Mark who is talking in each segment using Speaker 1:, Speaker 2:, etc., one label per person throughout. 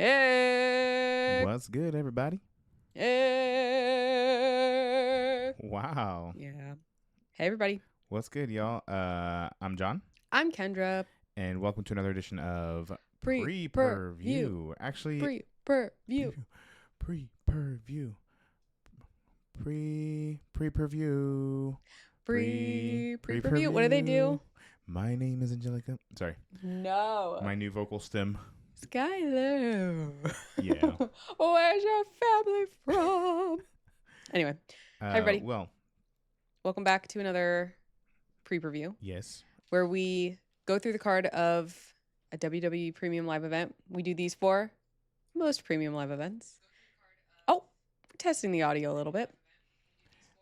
Speaker 1: Hey.
Speaker 2: What's good, everybody?
Speaker 1: Hey.
Speaker 2: Wow.
Speaker 1: Yeah. Hey, everybody.
Speaker 2: What's good, y'all? I'm John,
Speaker 1: I'm Kendra.
Speaker 2: and welcome to another edition of
Speaker 1: Pre-per-view.
Speaker 2: Actually,
Speaker 1: Pre-per-view.
Speaker 2: pre-per-view. Pre-per-view.
Speaker 1: Pre-per-view. What do they do?
Speaker 2: My name is Angelica. Sorry.
Speaker 1: No.
Speaker 2: My new vocal stem.
Speaker 1: Skylar.
Speaker 2: Yeah.
Speaker 1: Where's your family from? Anyway. Hi, everybody.
Speaker 2: Well,
Speaker 1: Welcome back to another pre-per-view
Speaker 2: yes.
Speaker 1: where we go through the card of a WWE Premium Live event. We do these for most Premium Live events. Oh, testing the audio a little bit.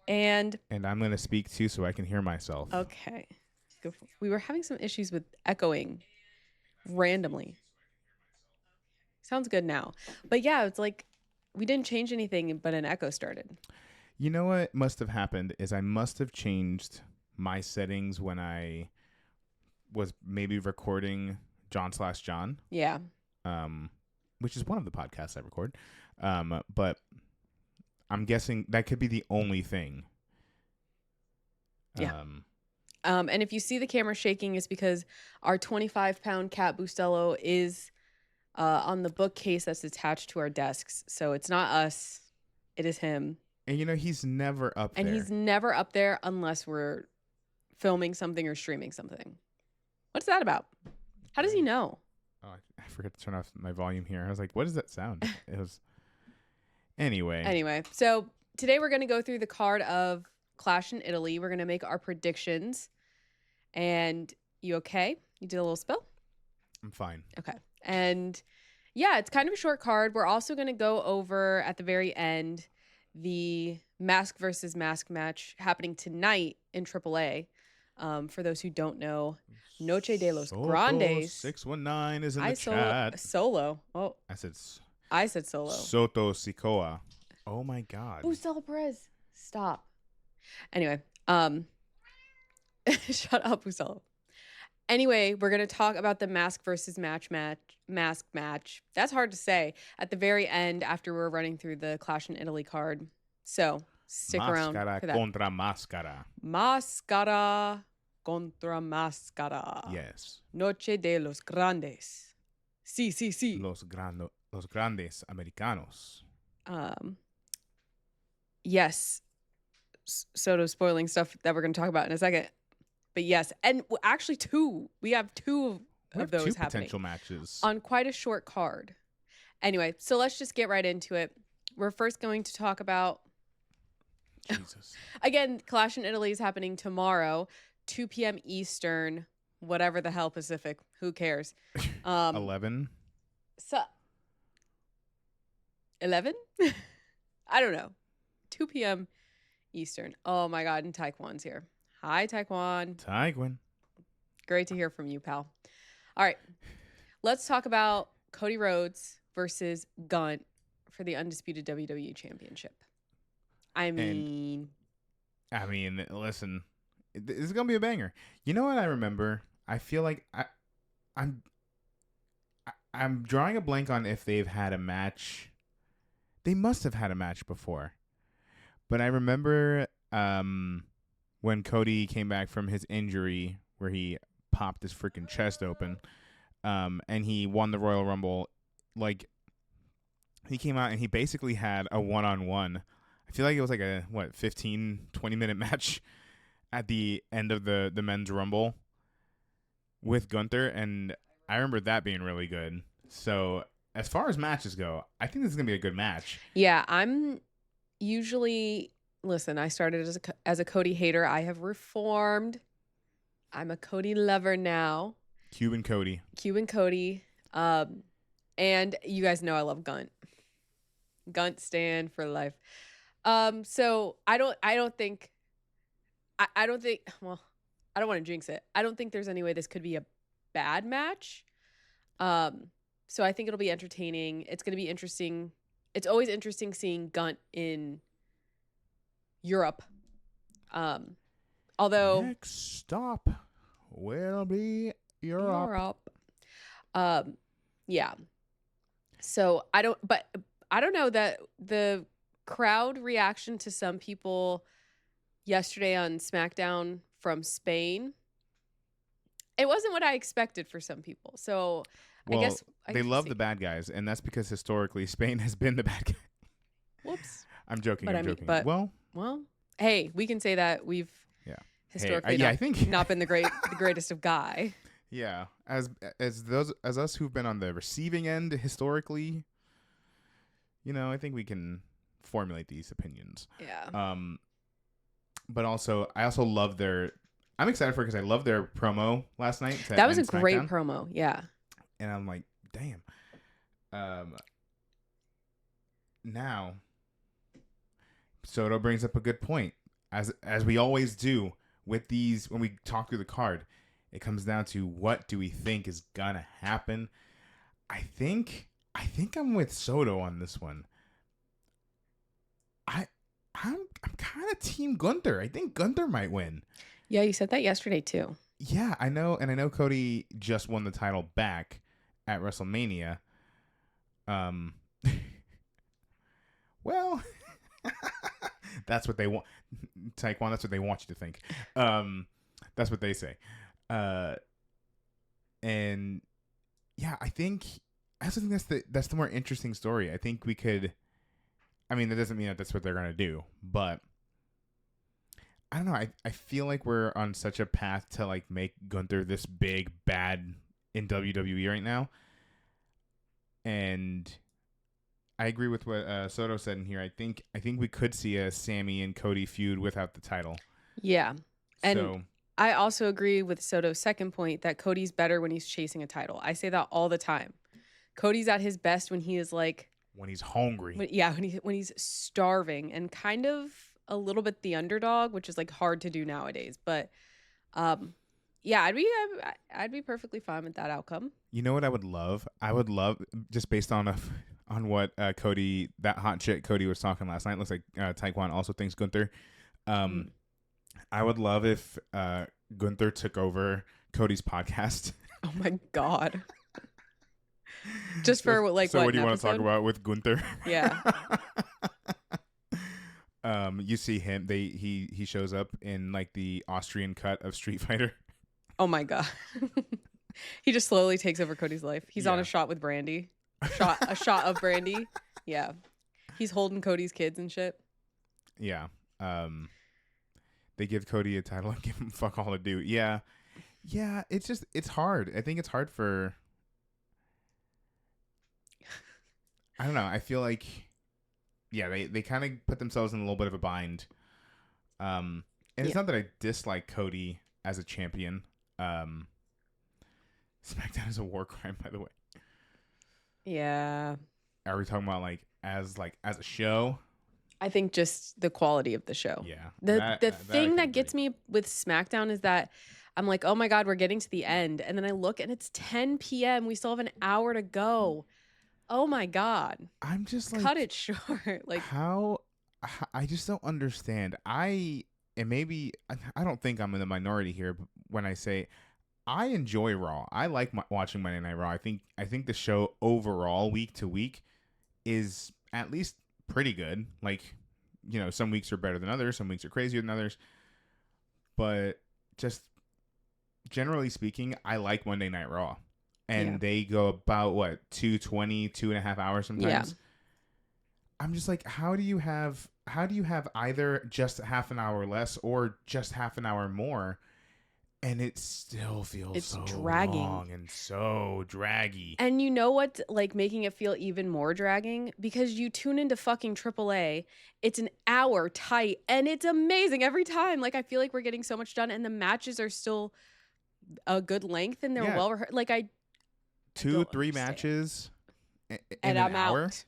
Speaker 1: And
Speaker 2: I'm going to speak too so I can hear myself.
Speaker 1: okay. We were having some issues with echoing randomly. Sounds good now. But yeah, it's like we didn't change anything, but an echo started.
Speaker 2: You know what must have happened is I must have changed my settings when I was maybe recording John/John.
Speaker 1: Yeah.
Speaker 2: Which is one of the podcasts I record. But I'm guessing that could be the only thing.
Speaker 1: Yeah. And if you see the camera shaking, it's because our 25-pound cat Bustelo is on the bookcase that's attached to our desks. So it's not us. It is him.
Speaker 2: And, he's never up there.
Speaker 1: And he's never up there unless we're filming something or streaming something. What's that about? How does he know?
Speaker 2: Oh, I forgot to turn off my volume here. I was like, what does that sound? It was... Anyway,
Speaker 1: so today we're going to go through the card of Clash in Italy. We're going to make our predictions. And you okay? You did a little spill?
Speaker 2: I'm fine.
Speaker 1: Okay. And yeah, it's kind of a short card. We're also going to go over at the very end the mask versus mask match happening tonight in AAA. For those who don't know, Noche de los Grandes.
Speaker 2: 619 is in the chat.
Speaker 1: Solo. Oh, I said solo.
Speaker 2: Soto Sikoa. Oh my God.
Speaker 1: Bustelo Perez. Stop. Anyway, shut up, Bustelo. Anyway, we're going to talk about the mask versus mask match. That's hard to say at the very end after we're running through the Clash in Italy card. So stick around for that.
Speaker 2: Contra máscara.
Speaker 1: Máscara contra máscara.
Speaker 2: Yes.
Speaker 1: Noche de los Grandes. Sí.
Speaker 2: Los grandes americanos.
Speaker 1: Yes. Soto spoiling stuff that we're going to talk about in a second. But yes, and actually we have two of those happening.
Speaker 2: Potential matches.
Speaker 1: On quite a short card. Anyway, so let's just get right into it. We're first going to talk about...
Speaker 2: Jesus.
Speaker 1: Again, Clash in Italy is happening tomorrow, 2 p.m. Eastern, whatever the hell Pacific. Who cares?
Speaker 2: 11?
Speaker 1: So, 11? I don't know. 2 p.m. Eastern. Oh my God, and Taekwon's here. Hi, Taekwon. Great to hear from you, pal. All right. Let's talk about Cody Rhodes versus Gunt for the undisputed WWE Championship. I mean,
Speaker 2: listen, this is going to be a banger. You know what I remember? I feel like I'm drawing a blank on if they've had a match. They must have had a match before. But I remember when Cody came back from his injury where he popped his freaking chest open and he won the Royal Rumble. Like, he came out and he basically had a one-on-one. I feel like it was like a, 15, 20-minute match at the end of the men's Rumble with Gunther. And I remember that being really good. So as far as matches go, I think this is going to be a good match.
Speaker 1: Yeah, I'm usually... Listen, I started as a Cody hater. I have reformed. I'm a Cody lover now.
Speaker 2: Cuban Cody.
Speaker 1: And you guys know I love Gunt. Gunt stand for life. So I don't think, well, I don't want to jinx it. I don't think there's any way this could be a bad match. So I think it'll be entertaining. It's going to be interesting. It's always interesting seeing Gunt in Europe. Although
Speaker 2: next stop will be Europe.
Speaker 1: Yeah. So I don't know that the crowd reaction to some people yesterday on SmackDown from Spain, it wasn't what I expected for some people. So
Speaker 2: Well,
Speaker 1: I
Speaker 2: they
Speaker 1: guess we'll
Speaker 2: love the
Speaker 1: see.
Speaker 2: bad guys, and that's because historically Spain has been the bad guy.
Speaker 1: Whoops.
Speaker 2: I'm joking.
Speaker 1: But
Speaker 2: I'm
Speaker 1: I mean,
Speaker 2: joking. Well,
Speaker 1: well, hey, we can say that we've
Speaker 2: yeah. Hey,
Speaker 1: historically
Speaker 2: yeah, I think
Speaker 1: not been the greatest of guy.
Speaker 2: yeah, as us who've been on the receiving end historically, I think we can formulate these opinions.
Speaker 1: Yeah.
Speaker 2: Um, but also, I also love their. I'm excited for it because I love their promo last night to
Speaker 1: That was a
Speaker 2: end
Speaker 1: great
Speaker 2: SmackDown,
Speaker 1: promo. Yeah.
Speaker 2: and I'm like, damn. Um, Now Soto brings up a good point, as we always do with these when we talk through the card. It comes down to what do we think is gonna happen. I think I'm with Soto on this one. I I'm kind of team Gunther. I think Gunther might win.
Speaker 1: Yeah, you said that yesterday too.
Speaker 2: Yeah, I know, and I know Cody just won the title back at WrestleMania. Um, well, that's what they want, Taekwon. That's what they want you to think. That's what they say. Uh, and yeah, I also think that's the more interesting story. I think we could. I mean, that doesn't mean that that's what they're gonna do, but I don't know. I feel like we're on such a path to like make Gunther this big bad in WWE right now, and I agree with what Soto said in here. I think we could see a Sammy and Cody feud without the title.
Speaker 1: Yeah. And
Speaker 2: So
Speaker 1: I also agree with Soto's second point that Cody's better when he's chasing a title. I say that all the time. Cody's at his best when he is like,
Speaker 2: when he's hungry,
Speaker 1: when he's starving and kind of a little bit the underdog, which is like hard to do nowadays. But yeah, I'd be perfectly fine with that outcome.
Speaker 2: you know what I would love? I would love just based on on what Cody, that hot chick Cody was talking last night. Looks like Taekwon also thinks Gunther.
Speaker 1: Mm.
Speaker 2: I would love if Gunther took over Cody's podcast.
Speaker 1: Oh my God. Just for like
Speaker 2: so
Speaker 1: what
Speaker 2: what do
Speaker 1: an
Speaker 2: you want to talk
Speaker 1: episode?
Speaker 2: about with Gunther?
Speaker 1: Yeah.
Speaker 2: You see him. He shows up in like the Austrian cut of Street Fighter.
Speaker 1: Oh my God. He just slowly takes over Cody's life. He's on
Speaker 2: Yeah.
Speaker 1: a shot with Brandy. A shot of Brandy. Yeah. He's holding Cody's kids and shit.
Speaker 2: Yeah. They give Cody a title and give him fuck all to do. Yeah. Yeah. It's hard. I think it's hard for. I don't know. I feel like, yeah, they kind of put themselves in a little bit of a bind. And it's not that I dislike Cody as a champion. SmackDown is a war crime, by the way.
Speaker 1: Yeah.
Speaker 2: Are we talking about like as a show?
Speaker 1: I think just the quality of the show.
Speaker 2: Yeah.
Speaker 1: The thing
Speaker 2: I
Speaker 1: that
Speaker 2: could
Speaker 1: gets
Speaker 2: agree.
Speaker 1: me with SmackDown is that I'm like, oh my God, we're getting to the end. And then I look and it's 10 p.m. We still have an hour to go. Oh my God.
Speaker 2: I'm just like,
Speaker 1: Cut it short. Like,
Speaker 2: how I just don't understand. And maybe I don't think I'm in the minority here when I say I enjoy Raw. I like watching Monday Night Raw. I think the show overall week to week is at least pretty good. Like, some weeks are better than others, some weeks are crazier than others. But just generally speaking, I like Monday Night Raw. And they go about what, 2:20, 2.5 hours sometimes. Yeah. I'm just like, how do you have either just half an hour less or just half an hour more, and it still feels so
Speaker 1: dragging.
Speaker 2: long and so draggy.
Speaker 1: And you know what's like making it feel even more dragging? Because you tune into fucking AAA, it's an hour tight, and it's amazing every time. Like, I feel like we're getting so much done, and the matches are still a good length, and they're well rehearsed. Like,
Speaker 2: 2-3 matches in
Speaker 1: and
Speaker 2: an
Speaker 1: I'm
Speaker 2: hour.
Speaker 1: Out.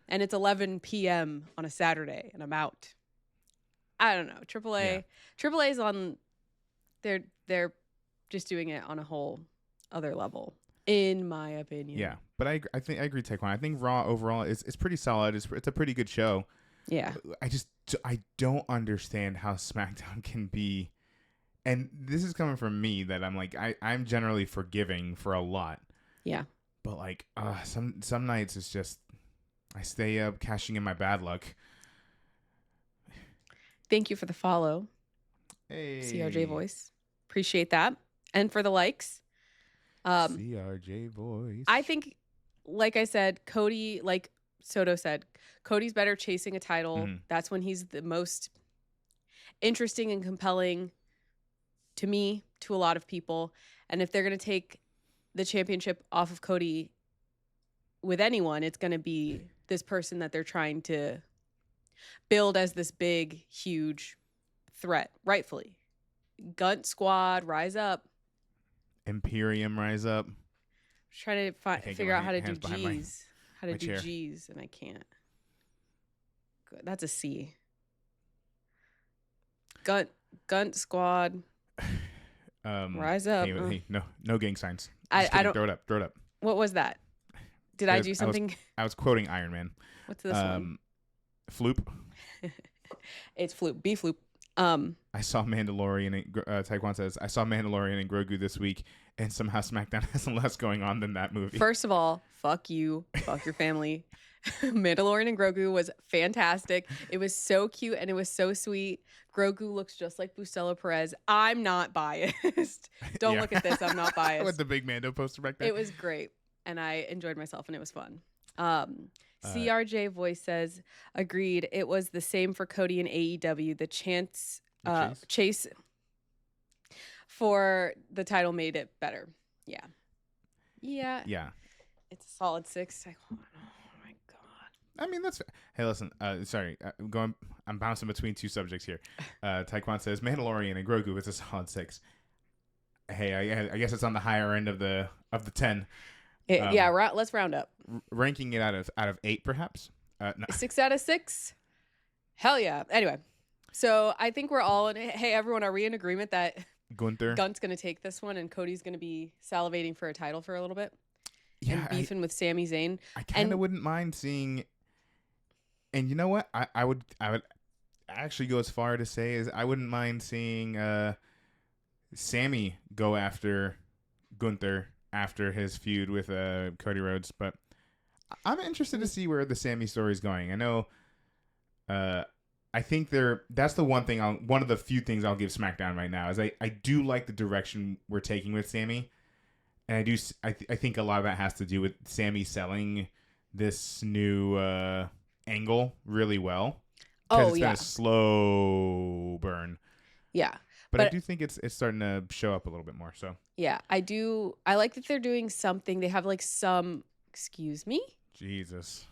Speaker 1: And it's 11 p.m. on a Saturday, and I'm out. I don't know. AAA's on. They're just doing it on a whole other level, in my opinion.
Speaker 2: Yeah, but I think I agree, Taekwon. I think Raw overall is pretty solid. It's a pretty good show.
Speaker 1: Yeah.
Speaker 2: I don't understand how SmackDown can be, and this is coming from me that I'm like I'm generally forgiving for a lot.
Speaker 1: Yeah.
Speaker 2: But like some nights it's just I stay up cashing in my bad luck.
Speaker 1: Thank you for the follow, CRJ
Speaker 2: Hey,
Speaker 1: Voice. Appreciate that. And for the likes.
Speaker 2: CRJ voice.
Speaker 1: I think, like I said, Cody, like Soto said, Cody's better chasing a title.
Speaker 2: Mhm.
Speaker 1: That's when he's the most interesting and compelling to me, to a lot of people. And if they're going to take the championship off of Cody with anyone, it's going to be this person that they're trying to build as this big, huge threat, rightfully. Gunt Squad, rise up.
Speaker 2: Imperium rise up.
Speaker 1: Trying to
Speaker 2: I can't get
Speaker 1: figure
Speaker 2: my
Speaker 1: out how to do
Speaker 2: hands behind my
Speaker 1: G's. How to
Speaker 2: my
Speaker 1: do
Speaker 2: chair.
Speaker 1: G's, and I can't. Good. That's a C. Gunt Squad, rise up.
Speaker 2: Hey, no gang signs.
Speaker 1: I
Speaker 2: Just kidding.
Speaker 1: don't.
Speaker 2: Throw it up.
Speaker 1: What was that? Did I do something?
Speaker 2: I was quoting Iron Man.
Speaker 1: What's this one?
Speaker 2: Floop.
Speaker 1: It's Floop. B Floop.
Speaker 2: I saw Mandalorian. Taekwon says I saw Mandalorian and Grogu this week, and somehow SmackDown has less going on than that movie.
Speaker 1: First of all, fuck you. Fuck your family. Mandalorian and Grogu was fantastic. It was so cute and it was so sweet. Grogu looks just like Bustelo Perez. I'm not biased. Don't look at this. I'm not biased.
Speaker 2: With the big Mando poster back there.
Speaker 1: It was great. And I enjoyed myself and it was fun. CRJ Voice says, agreed. It was the same for Cody and AEW. The chase for the title made it better. Yeah.
Speaker 2: Yeah.
Speaker 1: It's a solid 6. Oh my God.
Speaker 2: I mean, that's. Hey, listen. Sorry. I'm bouncing between two subjects here. Taekwon says Mandalorian and Grogu is a solid 6. Hey, I guess it's on the higher end of the 10.
Speaker 1: Let's round up.
Speaker 2: Ranking it out of 8, perhaps. No.
Speaker 1: 6 out of 6. Hell yeah. Anyway, so I think we're all in. Hey, everyone, are we in agreement that Gunt's going to take this one and Cody's going to be salivating for a title for a little bit?
Speaker 2: Yeah,
Speaker 1: and beefing with Sami Zayn.
Speaker 2: I kind of wouldn't mind seeing. And you know what? I would actually go as far to say is I wouldn't mind seeing Sammy go after Gunther after his feud with Cody Rhodes, but I'm interested to see where the Sammy story is going. I know. I think that's the one of the few things I'll give SmackDown right now is I do like the direction we're taking with Sammy. And I think a lot of that has to do with Sammy selling this new angle really well. Because it's been a slow burn.
Speaker 1: Yeah.
Speaker 2: But I do think it's starting to show up a little bit more. So
Speaker 1: yeah, I do. I like that they're doing something. They have like some. Excuse me.
Speaker 2: Jesus.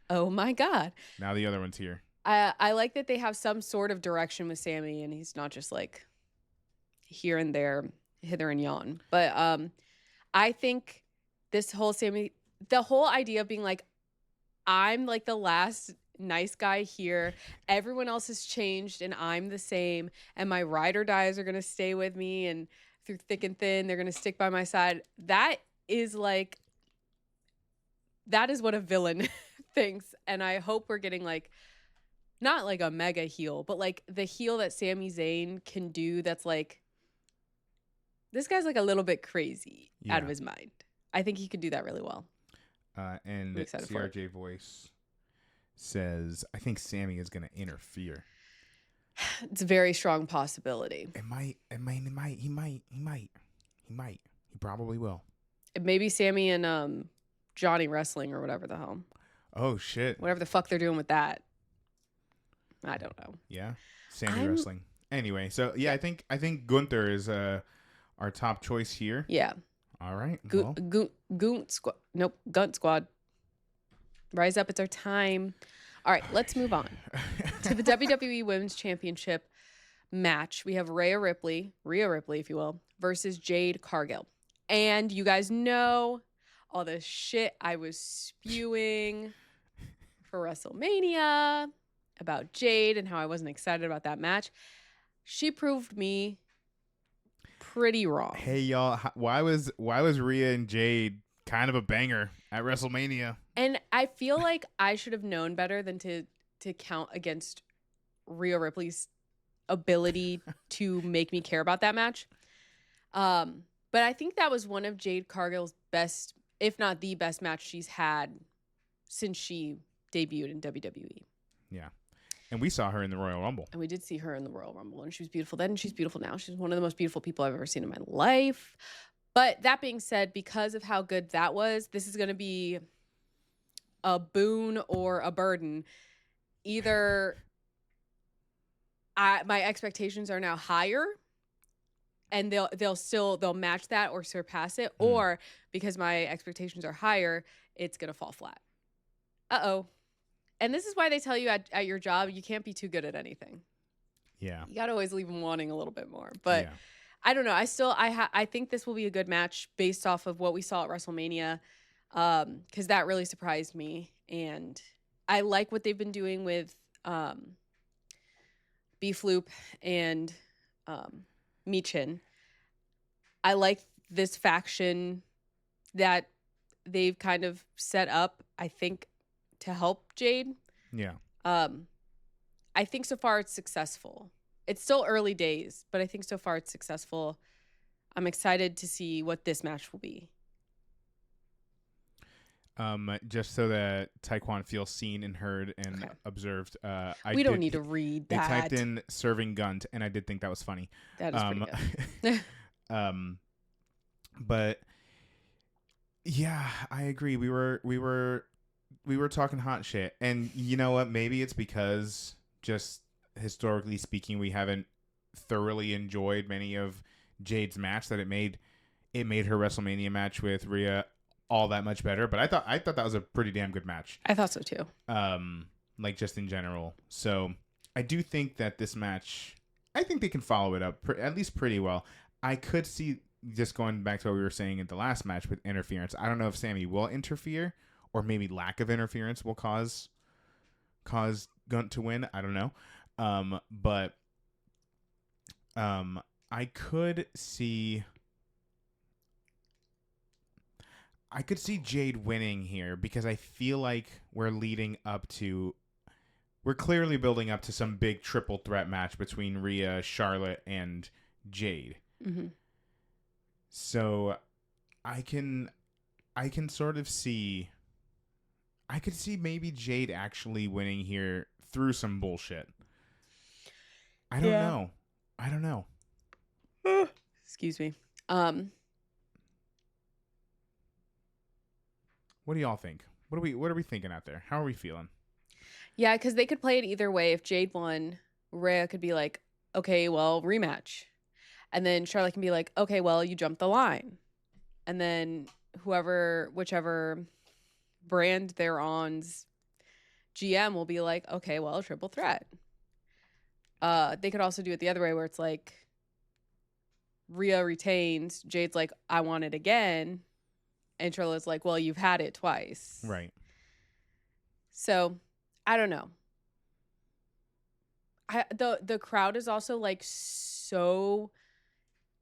Speaker 1: Oh my God.
Speaker 2: Now the other one's here.
Speaker 1: I like that they have some sort of direction with Sammy, and he's not just like here and there, hither and yon. But I think this whole the whole idea of being like, I'm like the last nice guy here. Everyone else has changed and I'm the same. And my ride or dies are going to stay with me. And through thick and thin, they're going to stick by my side. That is what a villain thinks. And I hope we're getting like, not like a mega heel, but like the heel that Sami Zayn can do. That's like, this guy's like a little bit crazy out of his mind. I think he could do that really well.
Speaker 2: And CRJ Voice says, I think Sammy is going to interfere.
Speaker 1: It's a very strong possibility.
Speaker 2: He might. He probably will.
Speaker 1: Maybe Sammy and Johnny wrestling or whatever the hell.
Speaker 2: Oh, shit.
Speaker 1: Whatever the fuck they're doing with that. I don't know.
Speaker 2: Yeah. Sammy wrestling. Anyway, so yeah, I think Gunther is our top choice here.
Speaker 1: Yeah.
Speaker 2: All right.
Speaker 1: Gunt Squad. Nope. Gunt Squad. Rise up. It's our time. All right. Let's move on to the WWE Women's Championship match. We have Rhea Ripley, if you will, versus Jade Cargill. And you guys know all the shit I was spewing for WrestleMania about Jade and how I wasn't excited about that match. She proved me pretty wrong.
Speaker 2: Hey y'all, why was Rhea and Jade kind of a banger at WrestleMania?
Speaker 1: And I feel like I should have known better than to count against Rhea Ripley's ability to make me care about that match. But I think that was one of Jade Cargill's best, if not the best match she's had since she debuted in WWE.
Speaker 2: Yeah. And we saw her in the Royal Rumble.
Speaker 1: And we did see her in the Royal Rumble, and she was beautiful then, and she's beautiful now. She's one of the most beautiful people I've ever seen in my life. But that being said, because of how good that was, this is going to be a boon or a burden. Either my expectations are now higher, and they'll match that or surpass it, or because my expectations are higher, it's going to fall flat. Uh-oh. And this is why they tell you at your job, you can't be too good at anything.
Speaker 2: Yeah.
Speaker 1: You got to always leave them wanting a little bit more. But
Speaker 2: yeah.
Speaker 1: I don't know. I think this will be a good match based off of what we saw at WrestleMania, because that really surprised me. And I like what they've been doing with Beef Loop and Michin. I like this faction that they've kind of set up, I think, to help Jade.
Speaker 2: Yeah.
Speaker 1: I think so far it's successful. It's still early days, but I think so far it's successful. I'm excited to see what this match will be.
Speaker 2: Just so that Taekwon feels seen and heard and observed.
Speaker 1: We don't need to read that.
Speaker 2: They typed in serving Gunt, and I did think that was funny.
Speaker 1: That is pretty good.
Speaker 2: But yeah, I agree. We were talking hot shit, and you know what? Maybe it's because just historically speaking, we haven't thoroughly enjoyed many of Jade's match that it made her WrestleMania match with Rhea all that much better. But I thought that was a pretty damn good match.
Speaker 1: I thought so too.
Speaker 2: Like just in general. So I do think that this match, I think they can follow it up at least pretty well. I could see, just going back to what we were saying in the last match with interference, I don't know if Sammy will interfere, or maybe lack of interference will cause Gunt to win. I don't know. But I could see Jade winning here, because I feel like we're clearly building up to some big triple threat match between Rhea, Charlotte, and Jade.
Speaker 1: Mm-hmm.
Speaker 2: So I can sort of see, I could see maybe Jade actually winning here through some bullshit. I don't know.
Speaker 1: Excuse me.
Speaker 2: What do y'all think? What are we thinking out there? How are we feeling?
Speaker 1: Yeah, because they could play it either way. If Jade won, Rhea could be like, okay, well, rematch. And then Charlotte can be like, okay, well, you jumped the line. And then whichever brand they're on's GM will be like, okay, well, triple threat. They could also do it the other way, where it's like Rhea retains, Jade's like, I want it again. And Charlotte's like, well, you've had it twice.
Speaker 2: Right.
Speaker 1: So, I don't know. The crowd is also like so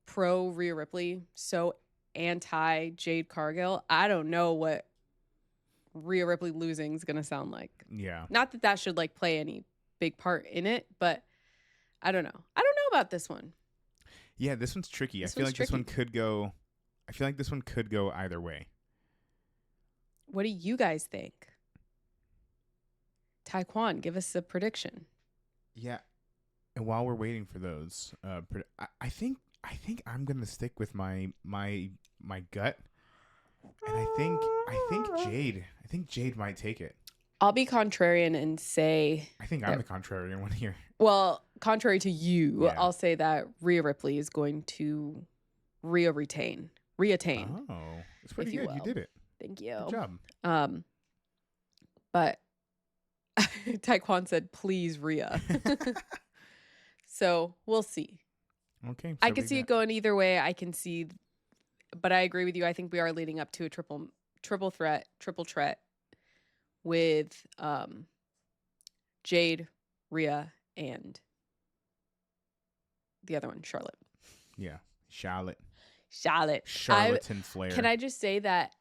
Speaker 1: pro Rhea Ripley, so anti Jade Cargill. I don't know what Rhea Ripley losing is gonna sound like.
Speaker 2: Yeah.
Speaker 1: Not that should like play any big part in it, but I don't know. I don't know about this one.
Speaker 2: Yeah, this one's tricky. I feel like this one could go either way.
Speaker 1: What do you guys think? Taekwon, give us a prediction.
Speaker 2: Yeah. And while we're waiting for those, I think I'm gonna stick with my gut, and I think Jade might take it.
Speaker 1: I'll be contrarian and say,
Speaker 2: I think I'm the contrarian one here.
Speaker 1: Well, contrary to you,
Speaker 2: Yeah.
Speaker 1: I'll say that Rhea Ripley is going to reattain.
Speaker 2: Oh, it's pretty good. You did it.
Speaker 1: Thank you.
Speaker 2: Good job.
Speaker 1: But Taekwon said, please, Rhea. So we'll see.
Speaker 2: Okay. So
Speaker 1: I can see it going either way. But I agree with you. I think we are leading up to a triple threat with Jade, Rhea, and the other one, Charlotte.
Speaker 2: Yeah, Charlotte.
Speaker 1: Charlatan Flair. Can I just say that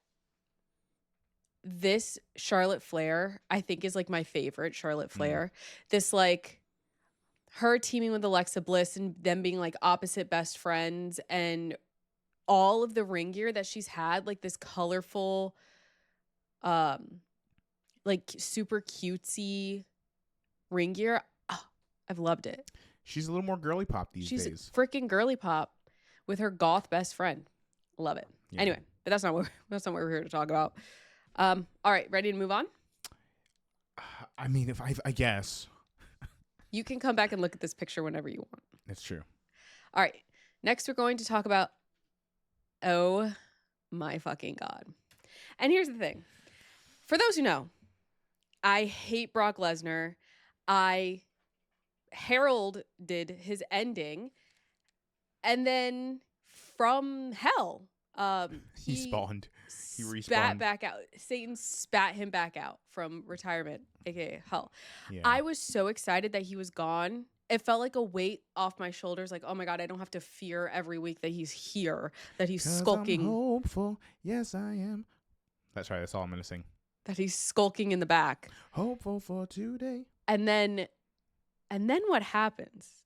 Speaker 1: this Charlotte Flair, I think, is like my favorite Charlotte Flair. This like her teaming with Alexa Bliss and them being like opposite best friends, and all of the ring gear that she's had, like this colorful, like super cutesy ring gear. Oh, I've loved it.
Speaker 2: She's a little more girly pop these
Speaker 1: She's
Speaker 2: days.
Speaker 1: freaking girly pop with her goth best friend. Love it.
Speaker 2: Yeah.
Speaker 1: Anyway, but that's not what we're here to talk about. All right, ready to move on?
Speaker 2: I mean, if I guess
Speaker 1: You can come back and look at this picture whenever you want.
Speaker 2: that's true.
Speaker 1: All right. Next, we're going to talk about, oh my fucking God. And here's the thing. For those who know, I hate Brock Lesnar. I heralded his ending. And then from hell,
Speaker 2: He spawned. He
Speaker 1: spat
Speaker 2: respawned.
Speaker 1: back out. Satan spat him back out from retirement, aka hell.
Speaker 2: Yeah.
Speaker 1: I was so excited that he was gone. It felt like a weight off my shoulders. Like, oh my God, I don't have to fear every week that he's here, that he's
Speaker 2: 'Cause
Speaker 1: skulking,
Speaker 2: I'm hopeful. Yes, I am. That's right. That's all I'm gonna sing.
Speaker 1: that he's skulking in the back.
Speaker 2: Hopeful for today.
Speaker 1: And then what happens?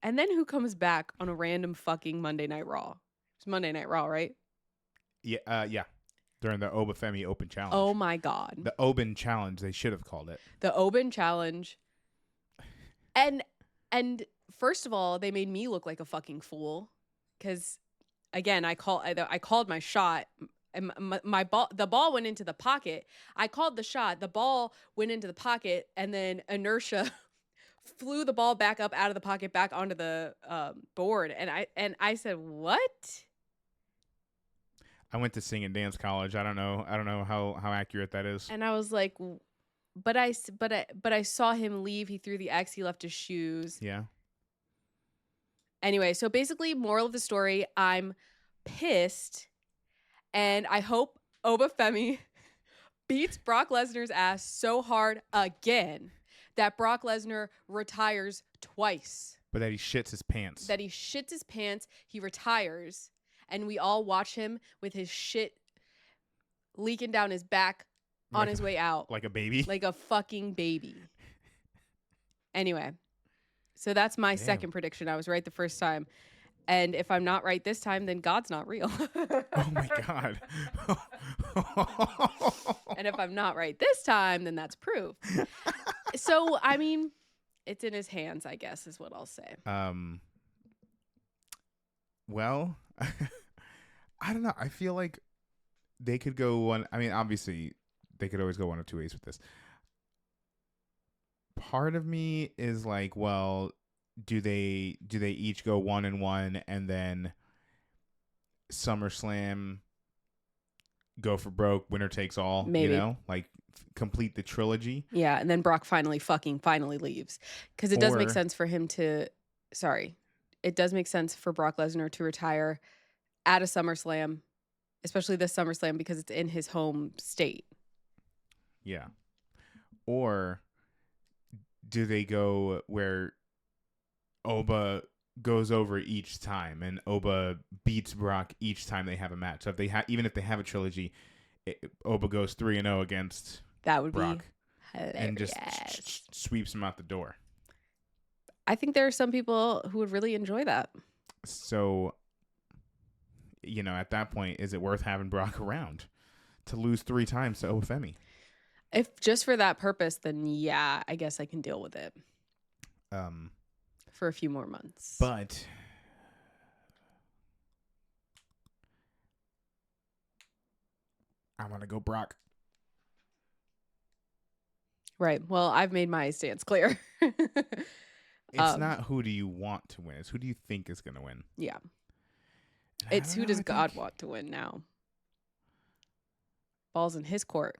Speaker 1: And then who comes back on a random fucking Monday Night Raw? It's Monday Night Raw, right?
Speaker 2: Yeah. Yeah. During the Obafemi Open Challenge.
Speaker 1: Oh my God.
Speaker 2: The Oben Challenge. They should have called it.
Speaker 1: The Oben Challenge. And first of all, they made me look like a fucking fool because, again, I called my shot. And the ball went into the pocket. I called the shot. The ball went into the pocket, and then inertia flew the ball back up out of the pocket, back onto the board. And I said, "What?"
Speaker 2: I went to sing and dance college. I don't know how accurate that is.
Speaker 1: And I was like, but I saw him leave. He threw the X. He left his shoes.
Speaker 2: Yeah.
Speaker 1: Anyway, so basically, moral of the story: I'm pissed, and I hope Obafemi beats Brock Lesnar's ass so hard again that Brock Lesnar retires twice.
Speaker 2: But that he shits his pants.
Speaker 1: That he shits his pants, he retires, and we all watch him with his shit leaking down his back on his way out.
Speaker 2: Like a baby?
Speaker 1: Like a fucking baby. Anyway, so that's my second prediction. I was right the first time. And if I'm not right this time, then God's not real.
Speaker 2: Oh my God.
Speaker 1: And if I'm not right this time, then that's proof. So, I mean, it's in his hands, I guess, is what I'll say.
Speaker 2: Well, I don't know. I feel like they could go one. I mean, obviously, they could always go one of two ways with this. Part of me is like, well, do they each go 1-1 and then SummerSlam go for broke, winner takes all?
Speaker 1: Maybe.
Speaker 2: You know, like complete the trilogy.
Speaker 1: Yeah, and then Brock finally leaves. Because it does make sense for him to, it does make sense for Brock Lesnar to retire at a SummerSlam, especially this SummerSlam, because it's in his home state.
Speaker 2: Yeah. Or do they go where Oba goes over each time and Oba beats Brock each time they have a match? So if they even if they have a trilogy, Oba goes 3-0 against
Speaker 1: that would
Speaker 2: Brock
Speaker 1: be hilarious.
Speaker 2: and just sweeps him out the door.
Speaker 1: I think there are some people who would really enjoy that.
Speaker 2: So, you know, at that point, is it worth having Brock around to lose 3 times to Obafemi?
Speaker 1: If just for that purpose, then yeah, I guess I can deal with it. For a few more months.
Speaker 2: But I'm going to go Brock.
Speaker 1: Right. Well, I've made my stance clear.
Speaker 2: It's not who do you want to win. It's who do you think is going to win.
Speaker 1: Yeah.
Speaker 2: And
Speaker 1: It's who does God want to win now. Ball's in his court.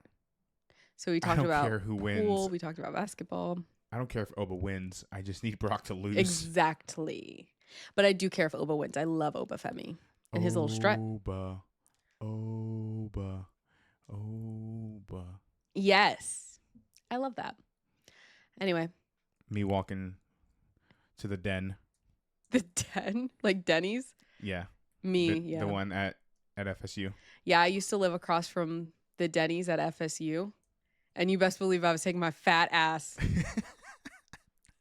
Speaker 1: So we talked about
Speaker 2: care who
Speaker 1: pool.
Speaker 2: wins.
Speaker 1: We talked about basketball.
Speaker 2: I don't care if Oba wins. I just need Brock to lose.
Speaker 1: Exactly. But I do care if Oba wins. I love Obafemi and his little strut.
Speaker 2: Oba.
Speaker 1: Yes. I love that. Anyway.
Speaker 2: Me walking to the den.
Speaker 1: The den? Like Denny's?
Speaker 2: Yeah.
Speaker 1: Me,
Speaker 2: The one at FSU.
Speaker 1: Yeah, I used to live across from the Denny's at FSU. And you best believe I was taking my fat ass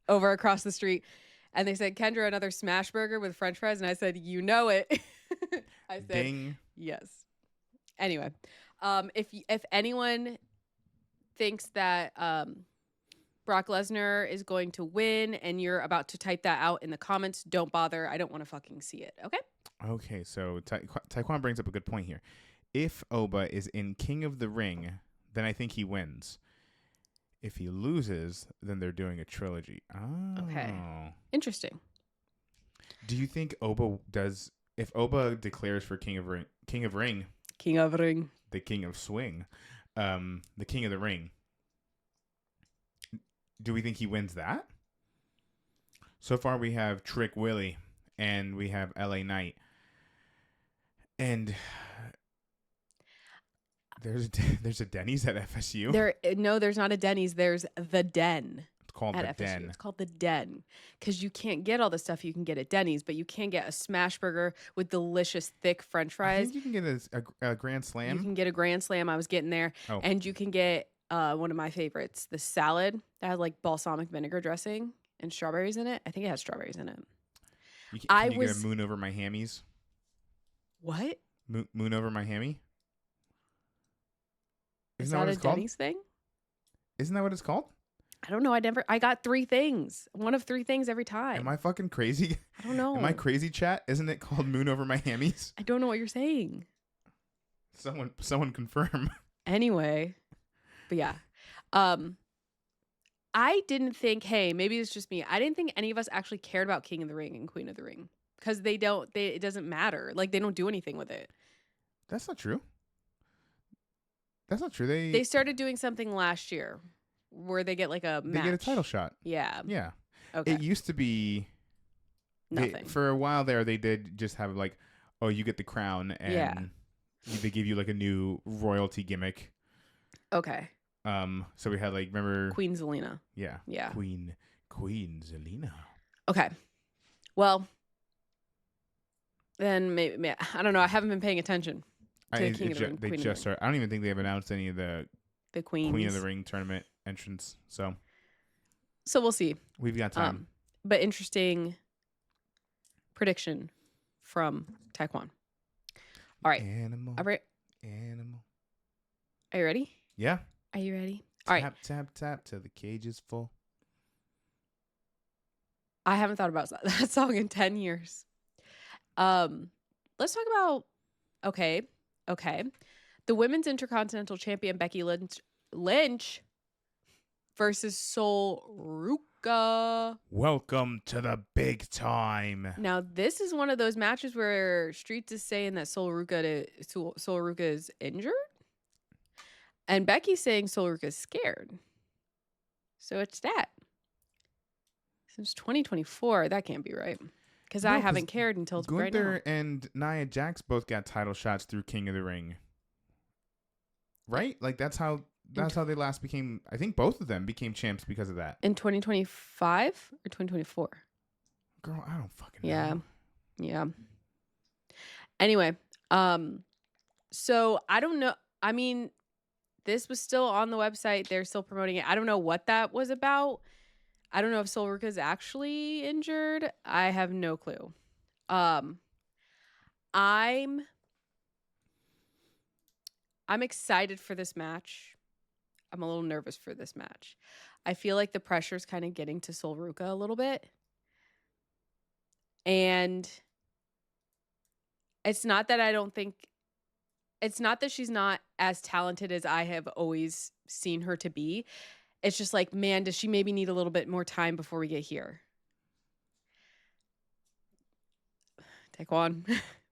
Speaker 1: over across the street. And they said, Kendra, another smash burger with french fries. And I said, you know it. I said
Speaker 2: Ding.
Speaker 1: yes. Anyway, if anyone thinks that Brock Lesnar is going to win and you're about to type that out in the comments, don't bother. I don't want to fucking see it. Okay?
Speaker 2: Okay, so Taekwon brings up a good point here. If Oba is in King of the Ring, then I think he wins. If he loses, then they're doing a trilogy. Oh.
Speaker 1: Okay. Interesting.
Speaker 2: Do you think Oba does? If Oba declares for King of Ring,
Speaker 1: King of Ring,
Speaker 2: the King of Swing, the King of the Ring, do we think he wins that? So far, we have Trick Willie and we have LA Knight, and there's a Denny's at FSU.
Speaker 1: There's not a Denny's. There's the Den.
Speaker 2: It's called
Speaker 1: at
Speaker 2: the
Speaker 1: FSU.
Speaker 2: Den.
Speaker 1: It's called the Den because you can't get all the stuff you can get at Denny's, but you can get a smash burger with delicious thick French
Speaker 2: I
Speaker 1: fries.
Speaker 2: think you can get a Grand Slam.
Speaker 1: You can get a Grand Slam. I was getting there, and you can get one of my favorites, the salad that has like balsamic vinegar dressing and strawberries in it. I think it has strawberries in it.
Speaker 2: Can you get a moon over my hammies?
Speaker 1: What?
Speaker 2: Moon over my hammy?
Speaker 1: Is that a Denny's thing?
Speaker 2: Isn't that what it's called?
Speaker 1: I don't know. I got 3 things. One of 3 things every time.
Speaker 2: Am I fucking crazy?
Speaker 1: I don't know.
Speaker 2: Am I crazy, chat? Isn't it called moon over my hammies?
Speaker 1: I don't know what you're saying.
Speaker 2: Someone confirm.
Speaker 1: Anyway, but yeah. I didn't think, hey, maybe it's just me. I didn't think any of us actually cared about King of the Ring and Queen of the Ring because it doesn't matter. Like they don't do anything with it.
Speaker 2: That's not true. That's not true.
Speaker 1: They started doing something last year where they get like a match.
Speaker 2: They get a title shot.
Speaker 1: Yeah.
Speaker 2: Yeah.
Speaker 1: Okay.
Speaker 2: It used to be
Speaker 1: nothing.
Speaker 2: For a while there, they did just have like, oh, you get the crown and they give you like a new royalty gimmick.
Speaker 1: Okay.
Speaker 2: So we had like, remember
Speaker 1: Queen Zelina.
Speaker 2: Yeah.
Speaker 1: Yeah.
Speaker 2: Queen Zelina.
Speaker 1: Okay. Well, then maybe I don't know. I haven't been paying attention to King of the Ring.
Speaker 2: They just started. I don't even think they've announced any of the
Speaker 1: Queens.
Speaker 2: Queen of the Ring tournament entrants. So
Speaker 1: we'll see.
Speaker 2: We've got time.
Speaker 1: But interesting prediction from Taekwon. All right.
Speaker 2: Animal.
Speaker 1: All right.
Speaker 2: Animal.
Speaker 1: Are you ready?
Speaker 2: Yeah.
Speaker 1: Are you ready? All right.
Speaker 2: Tap till the cage is full.
Speaker 1: I haven't thought about that song in 10 years. Let's talk about okay. The Women's Intercontinental Champion Becky Lynch versus Sol Ruka.
Speaker 2: Welcome to the big time.
Speaker 1: Now, this is one of those matches where Streets is saying that Sol Ruka is injured. And Becky's saying Sol Ruka is scared. So it's that. Since 2024, that can't be right. Because I haven't cared until right now.
Speaker 2: Gunther and Nia Jax both got title shots through King of the Ring. Right? Like that's how they last became. I think both of them became champs because of that.
Speaker 1: In 2025 or 2024?
Speaker 2: Girl, I don't fucking know.
Speaker 1: Yeah. Anyway, so I don't know. I mean, this was still on the website. They're still promoting it. I don't know what that was about. I don't know if Sol Ruka is actually injured. I have no clue. I'm excited for this match. I'm a little nervous for this match. I feel like the pressure's kind of getting to Sol Ruka a little bit. And it's not that she's not as talented as I have always seen her to be. It's just like, man, does she maybe need a little bit more time before we get here? Taekwon,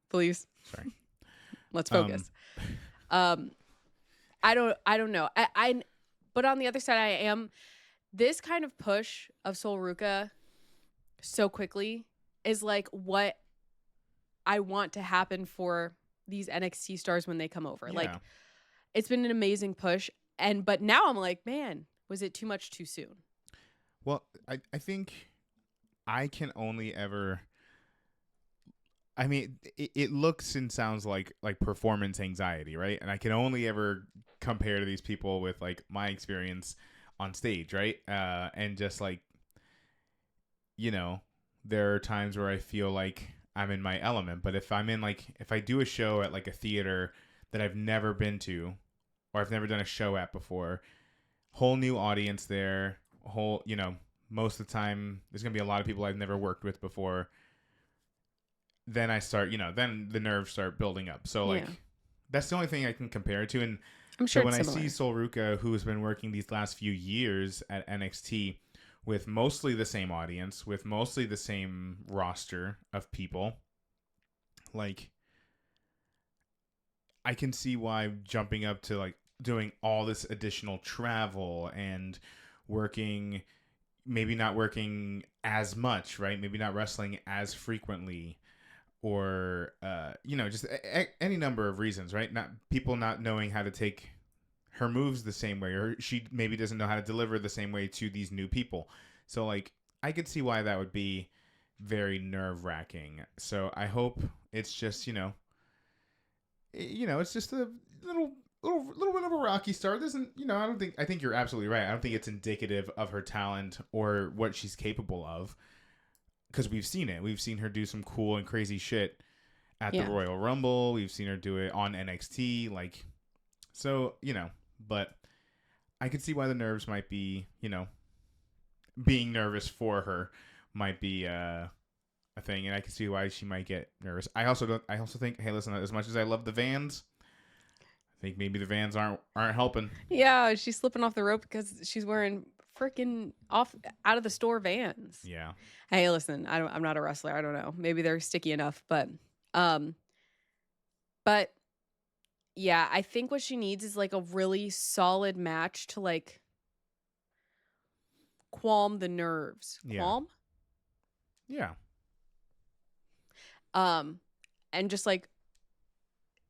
Speaker 1: please.
Speaker 2: Sorry.
Speaker 1: Let's focus. I don't know. But on the other side, I am this kind of push of Sol Ruka so quickly is like what I want to happen for these NXT stars when they come over.
Speaker 2: Yeah.
Speaker 1: Like it's been an amazing push. But now I'm like, man, was it too much too soon?
Speaker 2: Well, I think I can only ever. I mean, it looks and sounds like performance anxiety, right? And I can only ever compare to these people with like my experience on stage, right? And just like, you know, there are times where I feel like I'm in my element. But if I'm in like, if I do a show at like a theater that I've never been to, or I've never done a show at before, whole new audience there, whole, most of the time there's going to be a lot of people I've never worked with before. Then I start, then the nerves start building up. So like,
Speaker 1: Yeah.
Speaker 2: that's the only thing I can compare it to. And
Speaker 1: I'm
Speaker 2: so
Speaker 1: sure
Speaker 2: when
Speaker 1: it's
Speaker 2: I
Speaker 1: similar.
Speaker 2: see Sol Ruca, who has been working these last few years at NXT with mostly the same audience, with mostly the same roster of people, like, I can see why jumping up to like doing all this additional travel and working, maybe not working as much, right? Maybe not wrestling as frequently, or just any number of reasons, right? Not people not knowing how to take her moves the same way, or she maybe doesn't know how to deliver the same way to these new people. So like, I could see why that would be very nerve wracking. So I hope it's just it's just a little bit of a rocky start. It isn't, I think you're absolutely right. I don't think it's indicative of her talent or what she's capable of, because we've seen it. We've seen her do some cool and crazy shit at the
Speaker 1: Yeah.
Speaker 2: Royal Rumble. We've seen her do it on NXT. Like, so, but I could see why the nerves might be, being nervous for her might be a thing, and I can see why she might get nervous. I also think, hey, listen, as much as I love the Vans, I think maybe the Vans aren't helping.
Speaker 1: Yeah, she's slipping off the rope because she's wearing freaking off out of the store Vans.
Speaker 2: Yeah.
Speaker 1: Hey, listen, I'm not a wrestler. I don't know. Maybe they're sticky enough, um but yeah, I think what she needs is like a really solid match to like qualm the nerves.
Speaker 2: Yeah.
Speaker 1: Qualm?
Speaker 2: Yeah.
Speaker 1: And just like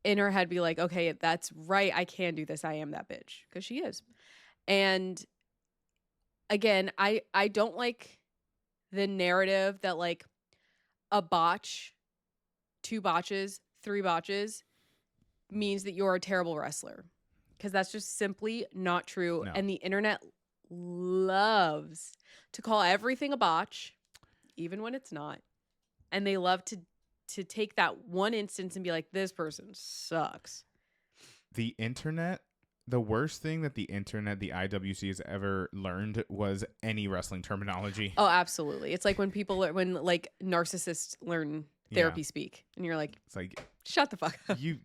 Speaker 1: in her head be like, okay, that's right. I can do this. I am that bitch, because she is. And again, I don't like the narrative that like a botch, 2 botches, 3 botches means that you're a terrible wrestler, because that's just simply not true.
Speaker 2: No.
Speaker 1: And the internet loves to call everything a botch, even when it's not. And they love to take that one instance and be like, this person sucks.
Speaker 2: The internet, the worst thing that the internet, the IWC has ever learned was any wrestling terminology.
Speaker 1: Oh, absolutely. It's like when when like narcissists learn therapy speak, and you're like,
Speaker 2: it's like,
Speaker 1: shut the fuck up.
Speaker 2: you.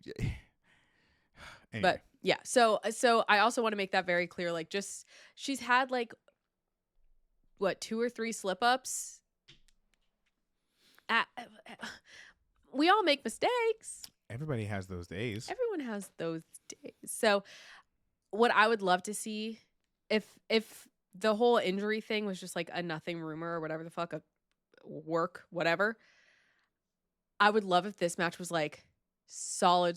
Speaker 2: Anyway.
Speaker 1: But yeah, so I also want to make that very clear. Like, just she's had like what, 2 or 3 slip ups. We all make mistakes.
Speaker 2: Everybody has those days.
Speaker 1: Everyone has those days. So what I would love to see, if the whole injury thing was just like a nothing rumor or whatever the fuck, a work, whatever, I would love if this match was like solid.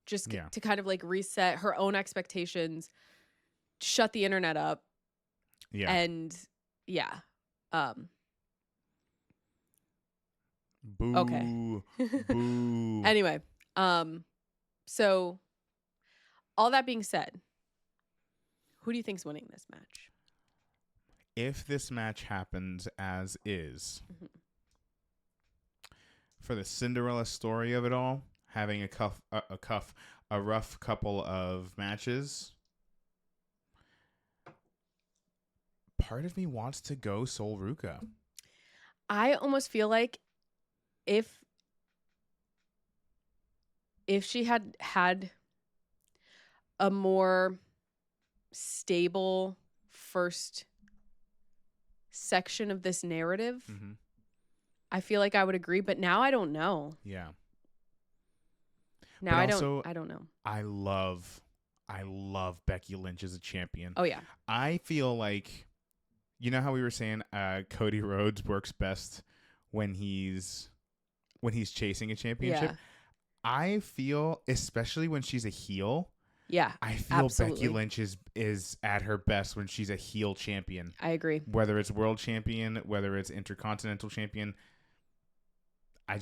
Speaker 1: Just to kind of like reset her own expectations, shut the internet up.
Speaker 2: Yeah.
Speaker 1: And yeah.
Speaker 2: Boo.
Speaker 1: Okay.
Speaker 2: Boo.
Speaker 1: Anyway, so all that being said, who do you think's winning this match?
Speaker 2: If this match happens as is, for the Cinderella story of it all, having a rough couple of matches, part of me wants to go Sol Ruca.
Speaker 1: I almost feel like if she had a more stable first section of this narrative, I feel like I would agree, but now I don't know.
Speaker 2: Yeah.
Speaker 1: Now I don't know.
Speaker 2: I love Becky Lynch as a champion.
Speaker 1: Oh yeah.
Speaker 2: I feel like, you know how we were saying Cody Rhodes works best when he's chasing a championship?
Speaker 1: Yeah.
Speaker 2: I feel, especially when she's a heel,
Speaker 1: Yeah.
Speaker 2: I feel
Speaker 1: absolutely.
Speaker 2: Becky Lynch is at her best when she's a heel champion.
Speaker 1: I agree.
Speaker 2: Whether it's world champion, whether it's intercontinental champion. I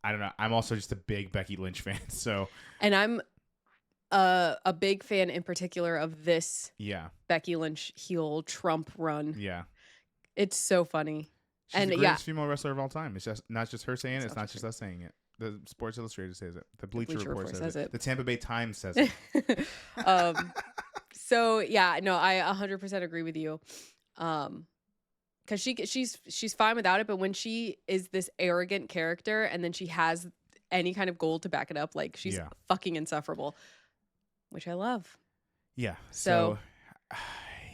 Speaker 2: don't know. I'm also just a big Becky Lynch fan. So,
Speaker 1: and I'm a big fan in particular of this
Speaker 2: yeah,
Speaker 1: Becky Lynch heel Trump run.
Speaker 2: yeah.
Speaker 1: It's so funny.
Speaker 2: She's
Speaker 1: And
Speaker 2: the
Speaker 1: yeah,
Speaker 2: greatest female wrestler of all time. It's just not just her saying it. It's not just
Speaker 1: self-true.
Speaker 2: us saying it. The Sports Illustrated says it. The Bleacher
Speaker 1: Bleacher
Speaker 2: Report
Speaker 1: Report
Speaker 2: says
Speaker 1: says
Speaker 2: it.
Speaker 1: it.
Speaker 2: The Tampa Bay Times says it.
Speaker 1: So yeah, no, I 100% agree with you. Because she's fine without it, but when she is this arrogant character and then she has any kind of gold to back it up, like she's
Speaker 2: Yeah.
Speaker 1: fucking insufferable, which I love.
Speaker 2: Yeah.
Speaker 1: So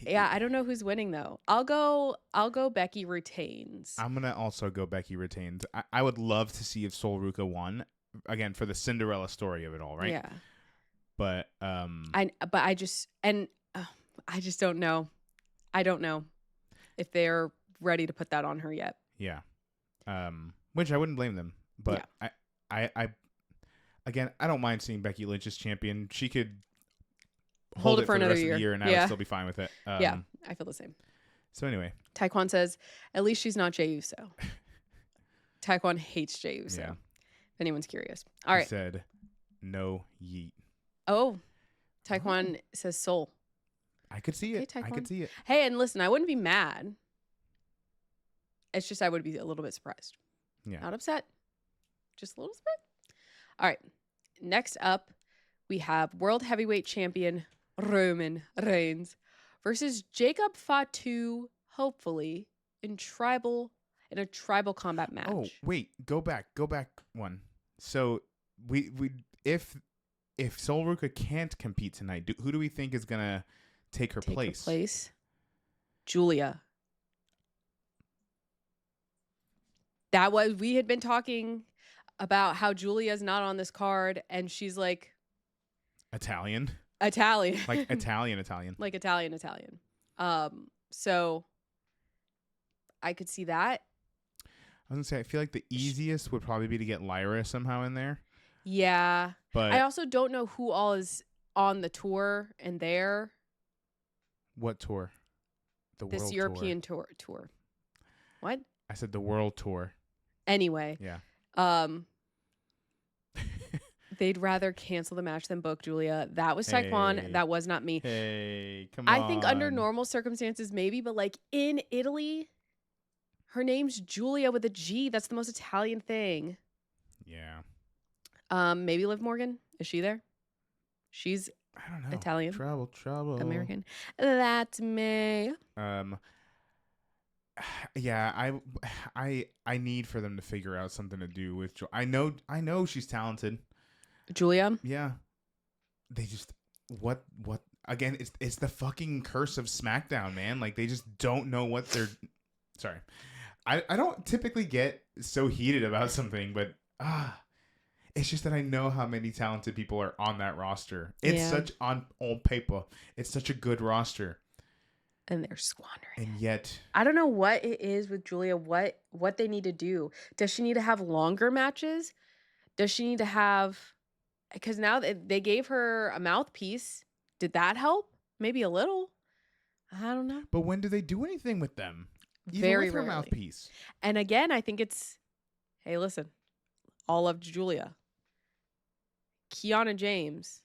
Speaker 1: yeah, I don't know who's winning though. I'll go Becky retains.
Speaker 2: I'm gonna also go Becky retains. I would love to see if Sol Ruka won again for the Cinderella story of it all, right?
Speaker 1: Yeah.
Speaker 2: But
Speaker 1: I just don't know. I don't know if they're ready to put that on her yet.
Speaker 2: Yeah. Which I wouldn't blame them. But
Speaker 1: Yeah.
Speaker 2: I again, I don't mind seeing Becky Lynch as champion. She could
Speaker 1: Hold it
Speaker 2: for
Speaker 1: for
Speaker 2: the
Speaker 1: another
Speaker 2: rest of the
Speaker 1: year.
Speaker 2: year, and I would still be fine with it.
Speaker 1: Yeah, I feel the same.
Speaker 2: So anyway,
Speaker 1: Taekwon says, at least she's not Jey Uso. Taekwon hates Jey Uso.
Speaker 2: yeah.
Speaker 1: If anyone's curious. All right.
Speaker 2: He said, "No yeet."
Speaker 1: Oh, Taekwon says Soul.
Speaker 2: I could see it.
Speaker 1: Okay,
Speaker 2: I could
Speaker 1: Taekwon.
Speaker 2: see it.
Speaker 1: Hey, and listen, I wouldn't be mad. It's just I would be a little bit surprised.
Speaker 2: Yeah.
Speaker 1: Not upset. Just a little surprised. All right. Next up, we have World Heavyweight Champion Roman Reigns versus Jacob Fatu, hopefully, in a tribal combat match.
Speaker 2: Oh, wait, go back one. So we if Sol Ruka can't compete tonight, who do we think is gonna take her place?
Speaker 1: Julia. We had been talking about how Julia's not on this card, and she's like
Speaker 2: Italian.
Speaker 1: Like
Speaker 2: Italian.
Speaker 1: Like Italian. So I could see that.
Speaker 2: I was gonna say I feel like the easiest would probably be to get Lyra somehow in there.
Speaker 1: Yeah.
Speaker 2: But
Speaker 1: I also don't know who all is on the tour and there.
Speaker 2: What tour?
Speaker 1: This
Speaker 2: World
Speaker 1: European tour. What?
Speaker 2: I said the World Tour.
Speaker 1: Anyway.
Speaker 2: Yeah.
Speaker 1: They'd rather cancel the match than book Julia. That was Taekwon.
Speaker 2: Hey.
Speaker 1: That was not me.
Speaker 2: Hey, come on.
Speaker 1: I think under normal circumstances, maybe, but like in Italy, her name's Julia with a G. That's the most Italian thing.
Speaker 2: Yeah.
Speaker 1: Maybe Liv Morgan. Is she there? She's
Speaker 2: I don't know.
Speaker 1: Italian.
Speaker 2: Trouble.
Speaker 1: American. That's me.
Speaker 2: Yeah, I need for them to figure out something to do with I know she's talented.
Speaker 1: Julia?
Speaker 2: Yeah. They just what again, it's the fucking curse of SmackDown, man. Like they just don't know what they're sorry. I don't typically get so heated about something, but it's just that I know how many talented people are on that roster. It's such on paper. It's such a good roster.
Speaker 1: And they're squandering.
Speaker 2: And yet
Speaker 1: I don't know what it is with Julia, what they need to do. Does she need to have longer matches? Does she need to have, because now they gave her a mouthpiece. Did that help? Maybe a little. I don't know.
Speaker 2: But when do they do anything with them? Even
Speaker 1: Very
Speaker 2: with her
Speaker 1: rarely.
Speaker 2: mouthpiece.
Speaker 1: And again, I think it's, hey, listen, all of Julia. Kiana James.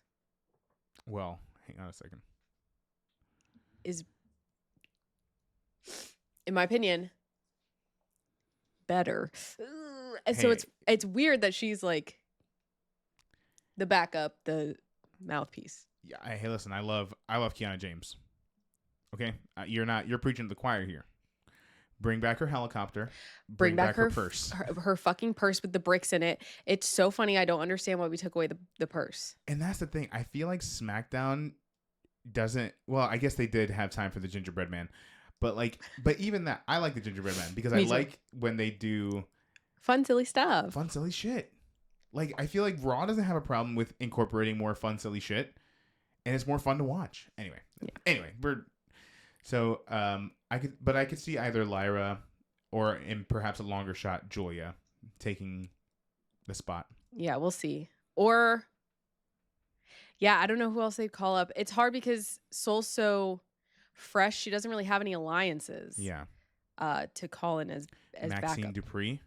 Speaker 2: Well, hang on a second.
Speaker 1: Is, in my opinion, better. And so it's weird that she's like the backup, the mouthpiece.
Speaker 2: Yeah, hey, listen, I love Kiana James. Okay, you're preaching to the choir here. Bring back her helicopter. Bring back her purse.
Speaker 1: Her fucking purse with the bricks in it. It's so funny. I don't understand why we took away the purse.
Speaker 2: And that's the thing. I feel like SmackDown doesn't. Well, I guess they did have time for the gingerbread man, but even that, I like the gingerbread man because I like when they do
Speaker 1: fun, silly stuff.
Speaker 2: Fun, silly shit. Like I feel like Raw doesn't have a problem with incorporating more fun, silly shit, and it's more fun to watch. Anyway, I could see either Lyra or in perhaps a longer shot Julia taking the spot.
Speaker 1: Yeah, we'll see. Or I don't know who else they'd call up. It's hard because Sol's so fresh. She doesn't really have any alliances.
Speaker 2: Yeah.
Speaker 1: To call in as
Speaker 2: Maxine
Speaker 1: backup.
Speaker 2: Dupree.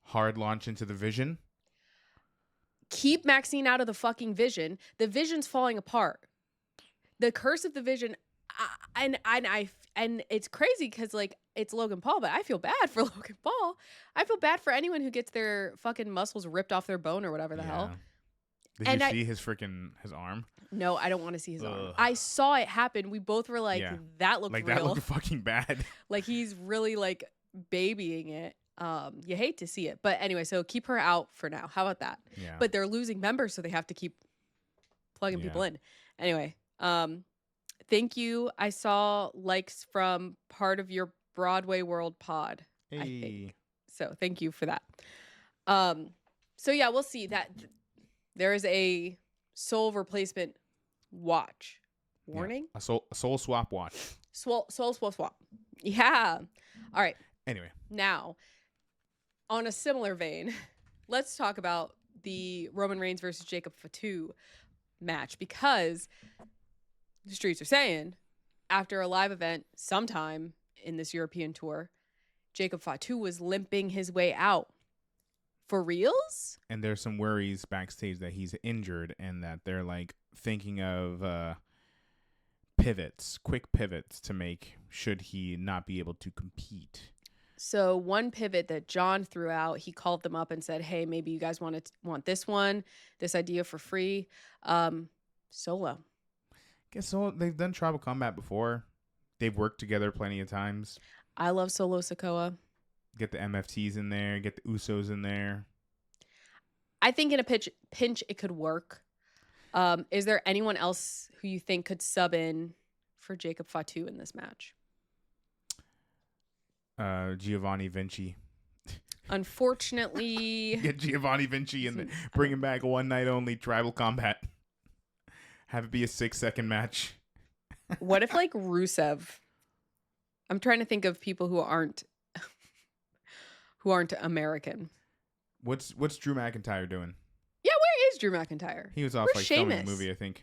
Speaker 2: Hard launch into the Vision.
Speaker 1: Keep Maxine out of the fucking Vision. The Vision's falling apart. The curse of the Vision. and it's crazy because like it's Logan Paul, but I feel bad for Logan Paul. I feel bad for anyone who gets their fucking muscles ripped off their bone or whatever the hell.
Speaker 2: Yeah. Did you
Speaker 1: And
Speaker 2: see his arm?
Speaker 1: no, I don't want to see his arm.
Speaker 2: Ugh.
Speaker 1: I saw it happen. We both were like,
Speaker 2: Yeah.
Speaker 1: that looked
Speaker 2: Like
Speaker 1: real.
Speaker 2: that looked fucking bad.
Speaker 1: Like he's really like babying it. You hate to see it. But anyway, so keep her out for now. How about that?
Speaker 2: Yeah.
Speaker 1: But they're losing members, so they have to keep plugging people in. Anyway, thank you. I saw likes from part of your Broadway World pod, I think. So thank you for that. So yeah, we'll see that there is a soul replacement watch. Warning?
Speaker 2: Yeah. A soul swap watch.
Speaker 1: Soul swap. Yeah. All right.
Speaker 2: Anyway.
Speaker 1: Now, on a similar vein, let's talk about the Roman Reigns versus Jacob Fatu match, because the streets are saying after a live event sometime in this European tour, Jacob Fatu was limping his way out. For reals?
Speaker 2: And there's some worries backstage that he's injured and that they're like thinking of quick pivots to make should he not be able to compete.
Speaker 1: So one pivot that John threw out, he called them up and said, hey, maybe you guys want this idea for free. Solo.
Speaker 2: Guess so. They've done tribal combat before. They've worked together plenty of times.
Speaker 1: I love Solo Sikoa.
Speaker 2: Get the MFTs in there. Get the Usos in there.
Speaker 1: I think in a pinch it could work. Is there anyone else who you think could sub in for Jacob Fatu in this match?
Speaker 2: Giovanni Vinci.
Speaker 1: Unfortunately,
Speaker 2: Get Giovanni Vinci and bring him back one night only tribal combat. Have it be a 6-second match.
Speaker 1: What if like Rusev? I'm trying to think of people who aren't American.
Speaker 2: What's Drew McIntyre doing?
Speaker 1: Yeah, where is Drew McIntyre?
Speaker 2: He was off
Speaker 1: Where's
Speaker 2: filming a
Speaker 1: Sheamus?
Speaker 2: movie, I think.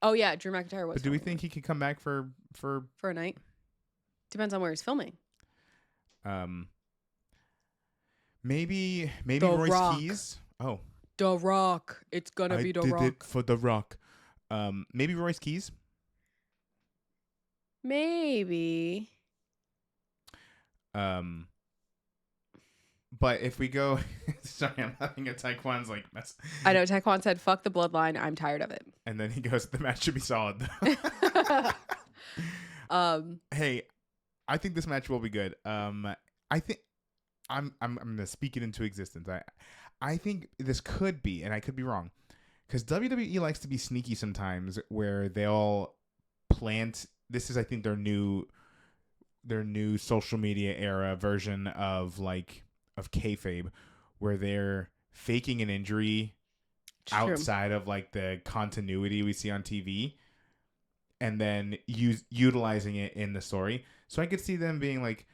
Speaker 1: Oh yeah, Drew McIntyre was.
Speaker 2: But do we think he could come back for
Speaker 1: a night? Depends on where he's filming.
Speaker 2: Maybe
Speaker 1: The
Speaker 2: Royce
Speaker 1: Rock.
Speaker 2: Keys. Oh,
Speaker 1: The Rock. It's gonna be The Rock.
Speaker 2: I did it for The Rock. Maybe Royce Keys.
Speaker 1: Maybe.
Speaker 2: But if we go, sorry, I'm having a Taekwon's like mess.
Speaker 1: I know Taekwon said, "Fuck the bloodline. I'm tired of it."
Speaker 2: And then he goes, "The match should be solid." Hey, I think this match will be good. I think I'm gonna speak it into existence. I think this could be, and I could be wrong, because WWE likes to be sneaky sometimes, where they'll plant. This is, I think, their new social media era version of kayfabe, where they're faking an injury outside of like the continuity we see on TV, and then utilizing it in the story. So I could see them being like,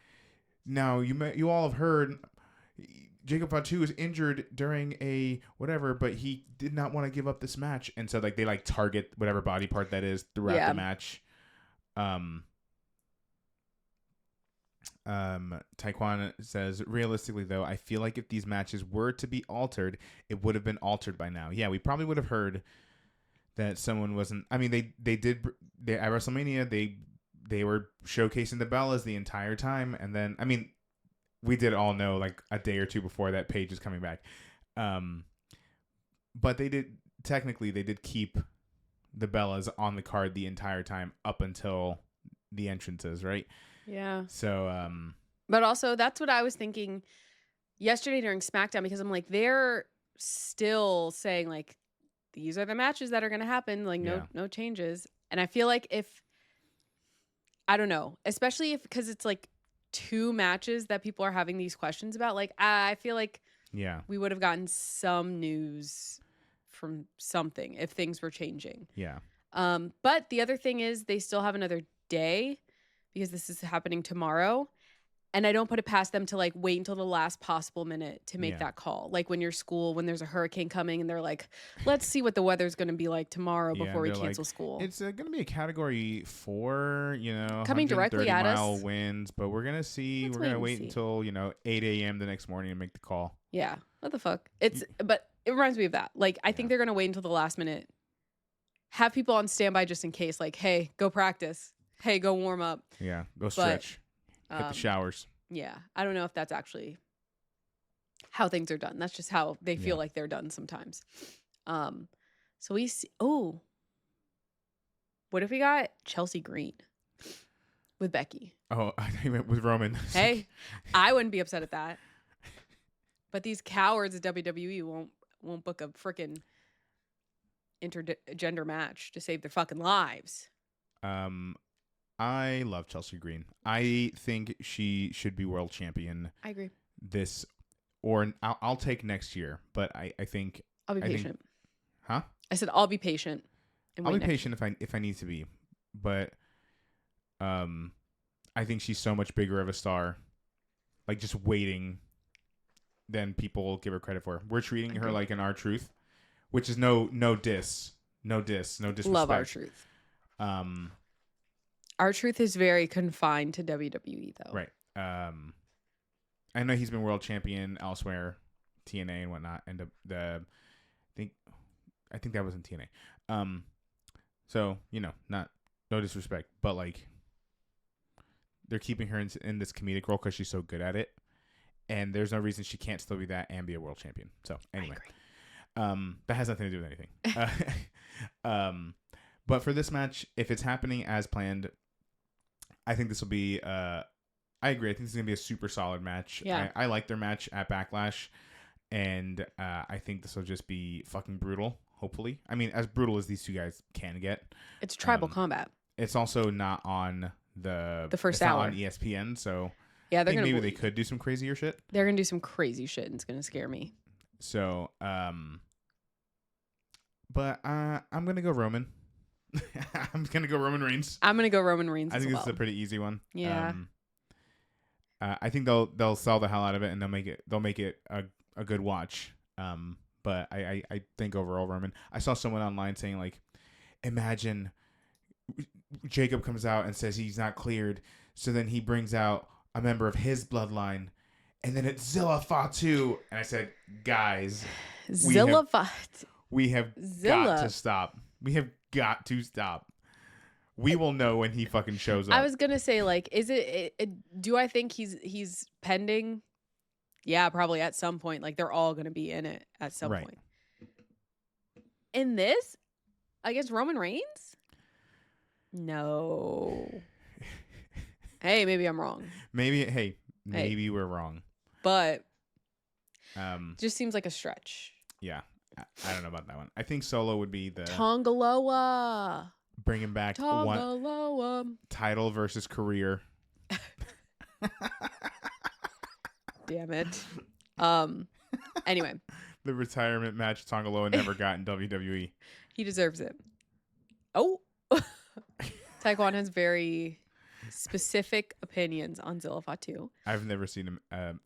Speaker 2: "Now you all have heard Jacob Fatu was injured during a whatever, but he did not want to give up this match," and so like they like target whatever body part that is throughout the match. Taekwon says, realistically though, I feel like if these matches were to be altered, it would have been altered by now. Yeah, we probably would have heard that someone wasn't. I mean, they at WrestleMania they were showcasing the Bellas the entire time, and then I mean, we did all know like a day or two before that Paige is coming back. But they did keep the Bellas on the card the entire time up until the entrances, right?
Speaker 1: Yeah.
Speaker 2: So,
Speaker 1: but also that's what I was thinking yesterday during SmackDown, because I'm like, they're still saying like, these are the matches that are going to happen. Like no changes. And I feel like I don't know, especially because it's like 2 matches that people are having these questions about. Like, I feel like we would have gotten some news from something if things were changing.
Speaker 2: Yeah.
Speaker 1: But the other thing is they still have another day, because this is happening tomorrow. And I don't put it past them to like wait until the last possible minute to make that call. Like when when there's a hurricane coming and they're like, let's see what the weather's going to be like tomorrow before we cancel school.
Speaker 2: It's going to be a category 4,
Speaker 1: coming directly at us.
Speaker 2: 130-mile winds, but we're going to see. We're going to wait until, 8 a.m. the next morning and make the call.
Speaker 1: Yeah. What the fuck? But it reminds me of that. Like, I think they're going to wait until the last minute. Have people on standby just in case, like, hey, go practice. hey, go warm up.
Speaker 2: Yeah, go
Speaker 1: But
Speaker 2: stretch. Hit the showers.
Speaker 1: yeah, I don't know if that's actually how things are done. That's just how they feel like they're done sometimes. So we see. Oh, what if we got Chelsea Green with Becky?
Speaker 2: Oh, I think it with Roman.
Speaker 1: Hey, I wouldn't be upset at that. But these cowards at WWE won't book a freaking intergender match to save their fucking lives.
Speaker 2: I love Chelsea Green. I think she should be world champion.
Speaker 1: I agree.
Speaker 2: Or I'll take next year, but I think
Speaker 1: I'll be patient.
Speaker 2: Huh?
Speaker 1: I said I'll be patient.
Speaker 2: I'll be patient if I need to be, but I think she's so much bigger of a star, like just waiting, than people give her credit for. We're treating her like an R-Truth, which is no disrespect.
Speaker 1: Love R-Truth. R-Truth is very confined to WWE though.
Speaker 2: Right. I know he's been world champion elsewhere, TNA and whatnot, and I think that was in TNA. So no disrespect, but like they're keeping her in this comedic role because she's so good at it, and there's no reason she can't still be that and be a world champion. So anyway, that has nothing to do with anything. But for this match, if it's happening as planned, I think this will be. I agree. I think this is gonna be a super solid match.
Speaker 1: Yeah.
Speaker 2: I like their match at Backlash, and I think this will just be fucking brutal. Hopefully, I mean, as brutal as these two guys can get.
Speaker 1: It's tribal combat.
Speaker 2: It's also not on the
Speaker 1: first
Speaker 2: hour
Speaker 1: hour
Speaker 2: on ESPN, so
Speaker 1: yeah,
Speaker 2: I think maybe they could do some crazier shit.
Speaker 1: They're gonna do some crazy shit, and it's gonna scare me.
Speaker 2: So, but I'm gonna go Roman. I'm gonna go Roman Reigns.
Speaker 1: I'm gonna go Roman Reigns.
Speaker 2: I think this is a pretty easy one.
Speaker 1: Yeah.
Speaker 2: I think they'll sell the hell out of it, and they'll make it a good watch. But I think overall Roman. I saw someone online saying like, imagine Jacob comes out and says he's not cleared, so then he brings out a member of his bloodline, and then it's Zilla Fatu, and I said, guys, we have got to stop. We have got to stop. We will know when he fucking shows up.
Speaker 1: I was gonna say, like, is do I think he's pending? Yeah, probably at some point. Like, they're all gonna be in it at some point. In this, against Roman Reigns? No. Hey, maybe I'm wrong.
Speaker 2: Maybe we're wrong.
Speaker 1: But just seems like a stretch.
Speaker 2: Yeah, I don't know about that one. I think Solo would be the
Speaker 1: Tongaloa.
Speaker 2: Bringing back one title versus career.
Speaker 1: Damn it. Anyway.
Speaker 2: The retirement match Tongaloa never got in WWE.
Speaker 1: He deserves it. Oh. Taekwon has very specific opinions on Zilla Fatu.
Speaker 2: I've never seen him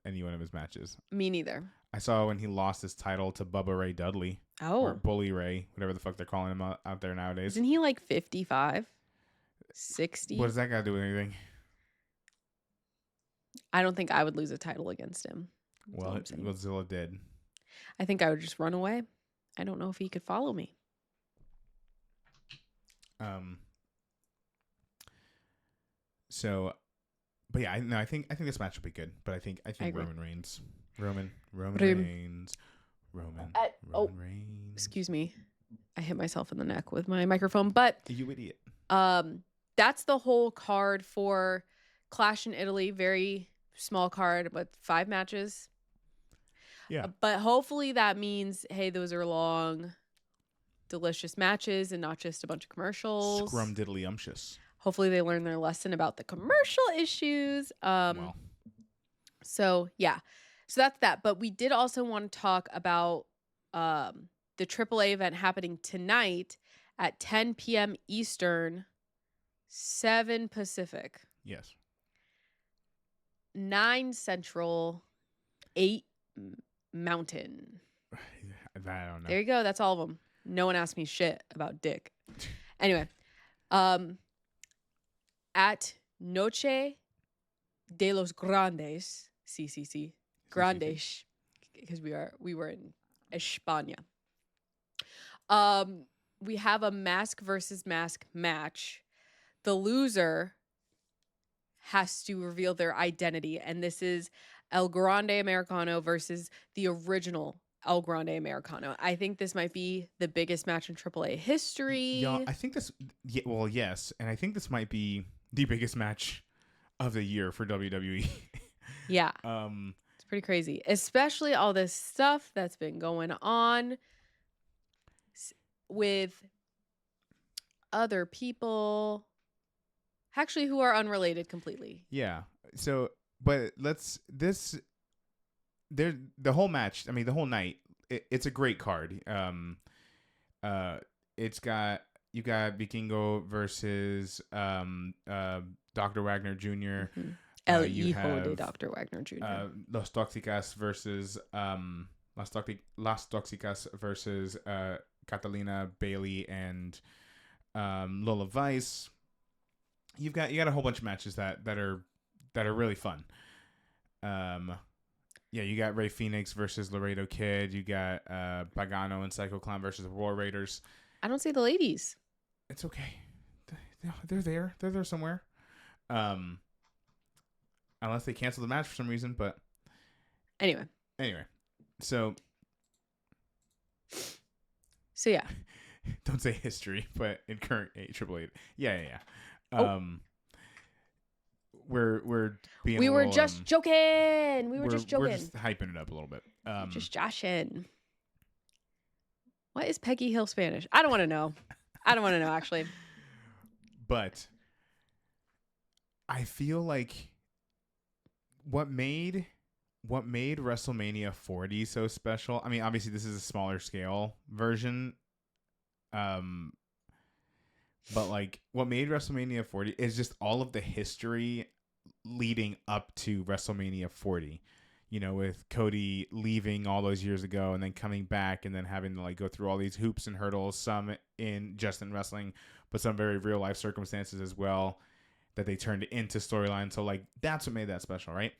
Speaker 2: any one of his matches.
Speaker 1: Me neither.
Speaker 2: I saw when he lost his title to Bubba Ray Dudley.
Speaker 1: Oh.
Speaker 2: Or Bully Ray, whatever the fuck they're calling him out there nowadays.
Speaker 1: Isn't he like 55? 60?
Speaker 2: What does that got to do with anything?
Speaker 1: I don't think I would lose a title against him.
Speaker 2: Well, Zilla did.
Speaker 1: I think I would just run away. I don't know if he could follow me.
Speaker 2: So, but yeah, I think this match will be good. But I think Roman Reigns. Roman Reigns.
Speaker 1: Excuse me. I hit myself in the neck with my microphone, but
Speaker 2: you idiot.
Speaker 1: That's the whole card for Clash in Italy. Very small card, but 5 matches.
Speaker 2: Yeah.
Speaker 1: But hopefully that means, hey, those are long, delicious matches and not just a bunch of commercials.
Speaker 2: Scrum-diddly-umptious.
Speaker 1: Hopefully they learn their lesson about the commercial issues. So yeah. So that's that. But we did also want to talk about the AAA event happening tonight at 10 p.m. Eastern, 7 Pacific.
Speaker 2: Yes.
Speaker 1: 9 Central, 8 Mountain.
Speaker 2: I don't know.
Speaker 1: There you go. That's all of them. No one asked me shit about dick. Anyway, at Noche de los Grandes, CCC, Grandes, because we were in España. We have a mask versus mask match the loser has to reveal their identity. And this is El Grande Americano versus the original El Grande Americano. I think this might be the biggest match in AAA
Speaker 2: Yeah,
Speaker 1: history.
Speaker 2: I think this. Yeah, well, yes, and I think this might be the biggest match of the year for WWE.
Speaker 1: Yeah,
Speaker 2: um,
Speaker 1: it's pretty crazy, especially all this stuff that's been going on with other people, actually, who are unrelated completely.
Speaker 2: yeah. So, but there the whole match. I mean, the whole night. It's a great card. Uh, it's got you got Vikingo versus Dr. Wagner Jr.
Speaker 1: Mm-hmm. El
Speaker 2: You
Speaker 1: Hijo de
Speaker 2: have
Speaker 1: Dr. Wagner Jr.
Speaker 2: Los Toxicas versus Las Toxicas versus Catalina Bailey and Lola Vice. You got a whole bunch of matches that are really fun. Yeah, you got Ray Phoenix versus Laredo Kid. You got Pagano and Psycho Clown versus the War Raiders.
Speaker 1: I don't see the ladies.
Speaker 2: It's okay. They're there. They're there somewhere. Unless they cancel the match for some reason, but
Speaker 1: Anyway,
Speaker 2: so
Speaker 1: yeah.
Speaker 2: don't say history, but in current AAA, yeah.
Speaker 1: Oh.
Speaker 2: We're being.
Speaker 1: We
Speaker 2: a
Speaker 1: were
Speaker 2: little,
Speaker 1: just joking. We were just joking.
Speaker 2: We're just hyping it up a little bit.
Speaker 1: Just joshing. What is Peggy Hill Spanish? I don't want to know. I don't want to know, actually.
Speaker 2: But I feel like what made WrestleMania 40 so special. I mean, obviously this is a smaller scale version. But like what made WrestleMania 40 is just all of the history leading up to WrestleMania 40. You know, with Cody leaving all those years ago and then coming back and then having to like go through all these hoops and hurdles, some in wrestling, but some very real life circumstances as well that they turned into storyline. So like that's what made that special, right?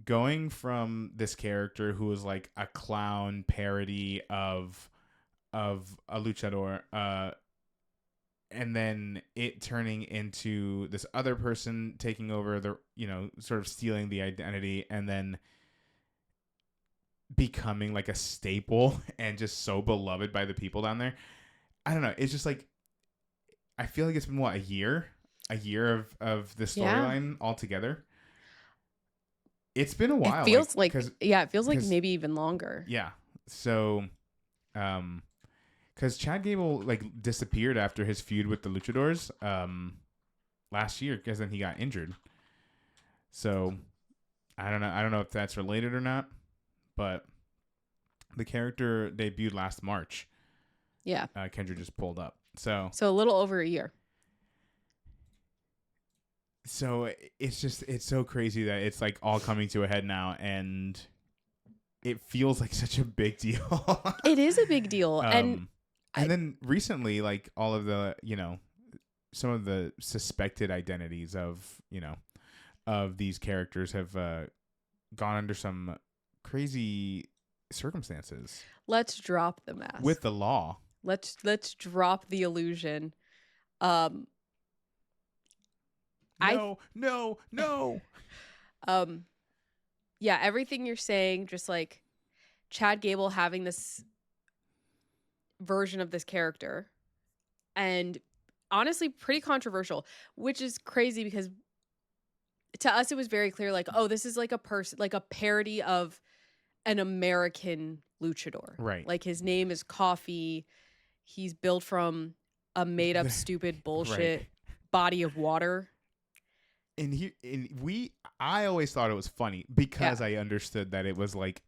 Speaker 2: Going from this character who was like a clown parody of a luchador, and then it turning into this other person taking over the, sort of stealing the identity and then becoming like a staple and just so beloved by the people down there. I don't know. It's just like, I feel like it's been a year of the storyline altogether. It's been a while.
Speaker 1: It feels like maybe even longer.
Speaker 2: Yeah. So, because Chad Gable like disappeared after his feud with the Luchadors last year, because then he got injured. So I don't know if that's related or not, but the character debuted last March.
Speaker 1: Yeah.
Speaker 2: Kendra just pulled up. So
Speaker 1: a little over a year.
Speaker 2: So it's so crazy that it's like all coming to a head now, and it feels like such a big deal.
Speaker 1: It is a big deal. And
Speaker 2: then recently, like all of the, some of the suspected identities of these characters have gone under some crazy circumstances.
Speaker 1: Let's drop the mask.
Speaker 2: With the law.
Speaker 1: Let's drop the illusion.
Speaker 2: No.
Speaker 1: Yeah, everything you're saying, just like Chad Gable having this version of this character, and honestly pretty controversial, which is crazy because to us it was very clear, like, oh, this is like a person, like a parody of an American luchador.
Speaker 2: Right.
Speaker 1: Like his name is Coffee. He's built from a made up stupid bullshit body of water.
Speaker 2: And I always thought it was funny because I understood that it was like,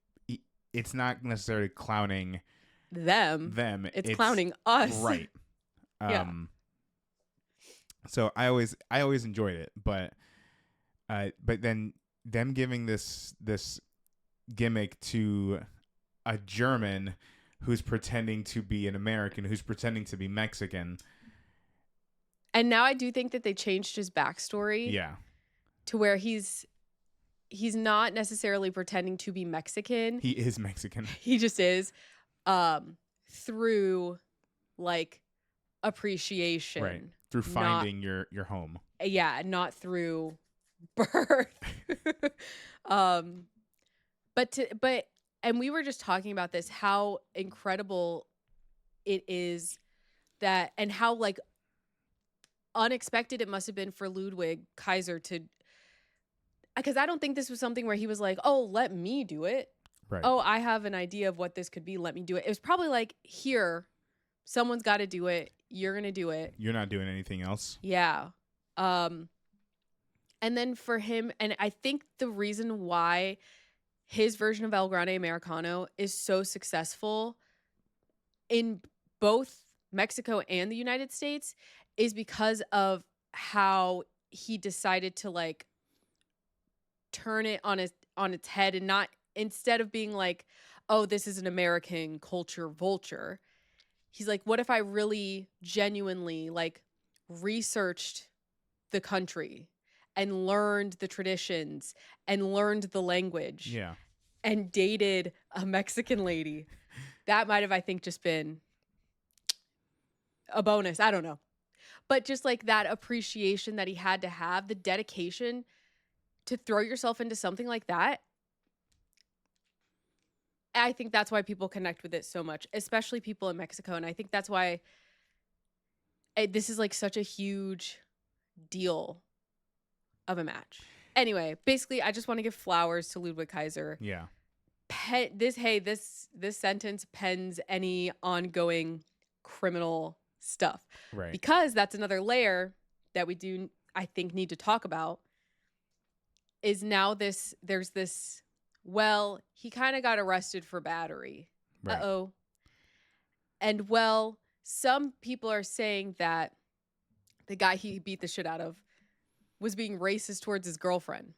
Speaker 2: it's not necessarily clowning them.
Speaker 1: It's clowning us.
Speaker 2: Right. So I always enjoyed it, but then them giving this gimmick to a German who's pretending to be an American, who's pretending to be Mexican.
Speaker 1: And now I do think that they changed his backstory.
Speaker 2: Yeah.
Speaker 1: To where he's not necessarily pretending to be Mexican.
Speaker 2: He is Mexican.
Speaker 1: He just is, through like appreciation.
Speaker 2: Right. through
Speaker 1: not
Speaker 2: finding your home.
Speaker 1: yeah, not through birth. um but and we were just talking about this, how incredible it is that, and how like unexpected it must have been for Ludwig Kaiser to, because I don't think this was something where he was like, "Oh, let me do it.
Speaker 2: Right.
Speaker 1: Oh, I have an idea of what this could be. Let me do it." It was probably like, "Here, someone's got to do it. You're going to do it."
Speaker 2: You're not doing anything else.
Speaker 1: Yeah. Um and then for him, and I think the reason why his version of El Grande Americano is so successful in both Mexico and the United States is because of how he decided to like turn it on its head, and not, instead of being like, "Oh, this is an American culture vulture." He's like, "What if I really genuinely like researched the country and learned the traditions and learned the language
Speaker 2: Yeah.
Speaker 1: and dated a Mexican lady?" That might have, I think, just been a bonus. I don't know. But just like that appreciation that he had to have, the dedication to throw yourself into something like that. I think that's why people connect with it so much, especially people in Mexico. And I think that's why this is like such a huge deal of a match. Anyway, basically, I just want to give flowers to Ludwig Kaiser.
Speaker 2: Yeah.
Speaker 1: This sentence pens any ongoing criminal stuff,
Speaker 2: Right.
Speaker 1: because that's another layer that we do, I think, need to talk about. Is now there's this, well, he kind of got arrested for battery.
Speaker 2: Right.
Speaker 1: Uh-oh. And well, some people are saying that the guy he beat the shit out of was being racist towards his girlfriend.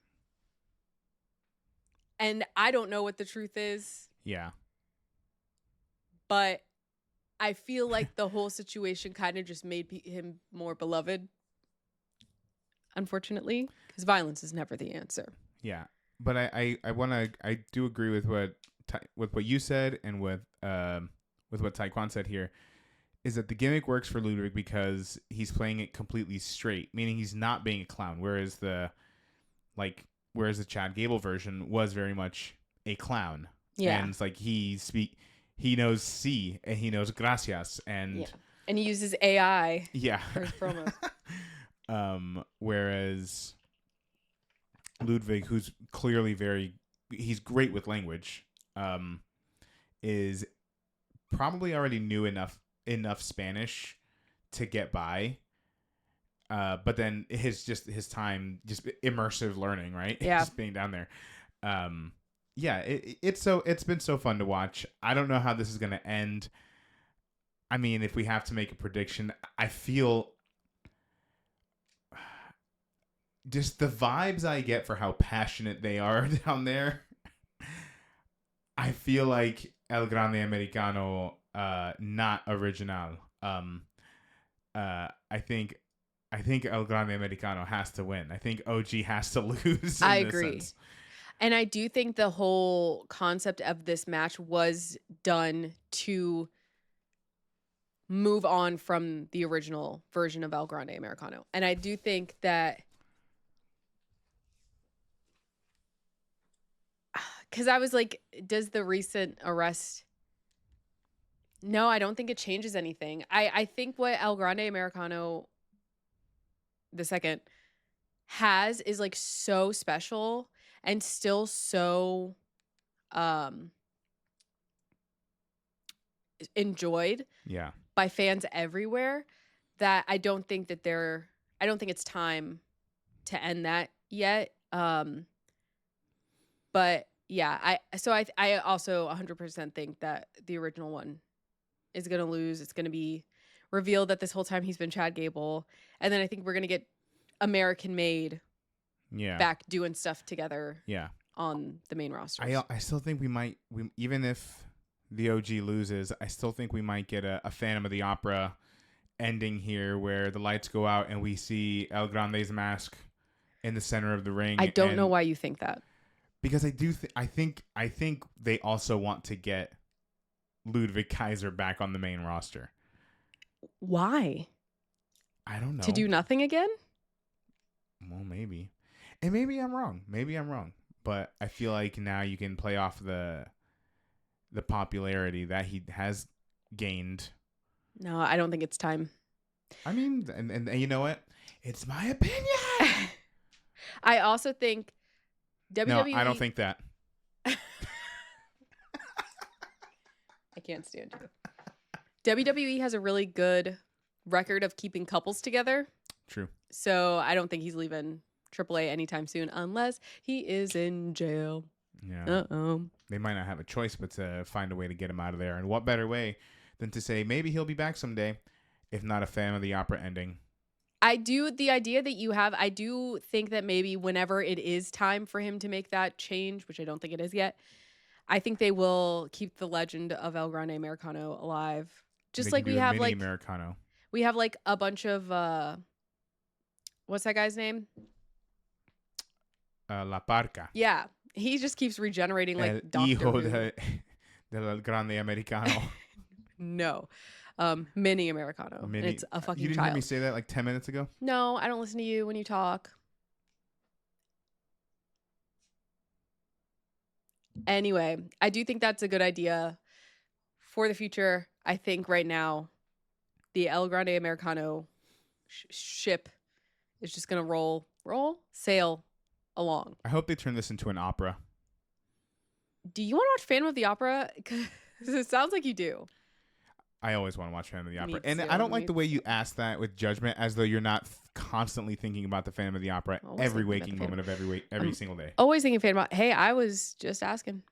Speaker 1: And I don't know what the truth is,
Speaker 2: Yeah.
Speaker 1: but I feel like the whole situation kind of just made him more beloved, unfortunately, because violence is never the answer.
Speaker 2: Yeah. But I do agree with what you said, and with what Taekwon said here, is that the gimmick works for Ludwig because he's playing it completely straight, meaning he's not being a clown, whereas the Chad Gable version was very much a clown.
Speaker 1: Yeah.
Speaker 2: And it's like he knows "sí" and he knows "gracias" and
Speaker 1: and he uses AI
Speaker 2: for
Speaker 1: his promos.
Speaker 2: Whereas Ludwig, who's clearly he's great with language, is probably already knew enough Spanish to get by. But then his time, just immersive learning, right?
Speaker 1: Yeah.
Speaker 2: Just being down there. It's been so fun to watch. I don't know how this is going to end. I mean, if we have to make a prediction, I feel just the vibes I get for how passionate they are down there. I feel like El Grande Americano, not original. I think El Grande Americano has to win. I think OG has to lose.
Speaker 1: I agree. And I do think the whole concept of this match was done to move on from the original version of El Grande Americano. And I do think that, because I was like, does the recent arrest... No, I don't think it changes anything. I think what El Grande Americano the second has is like so special and still so enjoyed by fans everywhere, that I don't think it's time to end that yet. But yeah, I also 100% think that the original one is going to lose. It's going to be revealed that this whole time he's been Chad Gable. And then I think we're going to get American Made back doing stuff together on the main roster.
Speaker 2: I still think we even if the OG loses, I still think we might get a Phantom of the Opera ending here where the lights go out and we see El Grande's mask in the center of the ring.
Speaker 1: I don't know why you think that.
Speaker 2: Because I think they also want to get Ludwig Kaiser back on the main roster.
Speaker 1: Why?
Speaker 2: I don't
Speaker 1: To
Speaker 2: know.
Speaker 1: do nothing again?
Speaker 2: Well, maybe. And maybe I'm wrong. Maybe I'm wrong. But I feel like now you can play off the popularity that he has gained.
Speaker 1: No, I don't think it's time.
Speaker 2: I mean, and you know what? It's my opinion.
Speaker 1: I also think
Speaker 2: No, I don't
Speaker 1: WWE.
Speaker 2: think that.
Speaker 1: I can't stand you. WWE has a really good record of keeping couples together.
Speaker 2: True.
Speaker 1: So I don't think he's leaving AAA anytime soon unless he is in jail.
Speaker 2: Yeah. They might not have a choice but to find a way to get him out of there. And what better way than to say maybe he'll be back someday, if not a Phantom of the Opera ending.
Speaker 1: The idea that you have, I do think that maybe whenever it is time for him to make that change, which I don't think it is yet, I think they will keep the legend of El Grande Americano alive. Just
Speaker 2: They
Speaker 1: like
Speaker 2: can do a mini Americano.
Speaker 1: we have like a bunch of what's that guy's name?
Speaker 2: La Parca.
Speaker 1: Yeah. He just keeps regenerating like
Speaker 2: El
Speaker 1: Doctor
Speaker 2: hijo
Speaker 1: Who.
Speaker 2: del Grande Americano.
Speaker 1: No. Mini Americano. And it's a fucking
Speaker 2: You didn't
Speaker 1: child.
Speaker 2: hear me say that like 10 minutes ago?
Speaker 1: No, I don't listen to you when you talk. Anyway, I do think that's a good idea for the future. I think right now the El Grande Americano ship is just going to sail along.
Speaker 2: I hope they turn this into an opera.
Speaker 1: Do you want to watch Phantom of the Opera? Because it sounds like you do.
Speaker 2: I always want to watch Phantom of the Opera.
Speaker 1: Me
Speaker 2: And
Speaker 1: too,
Speaker 2: I don't like
Speaker 1: me
Speaker 2: the way you
Speaker 1: too.
Speaker 2: ask that with judgment, as though you're not constantly thinking about the Phantom of the Opera
Speaker 1: Always
Speaker 2: every
Speaker 1: thinking about
Speaker 2: waking
Speaker 1: the
Speaker 2: moment of every single day.
Speaker 1: Always thinking Phantom. Hey, I was just asking.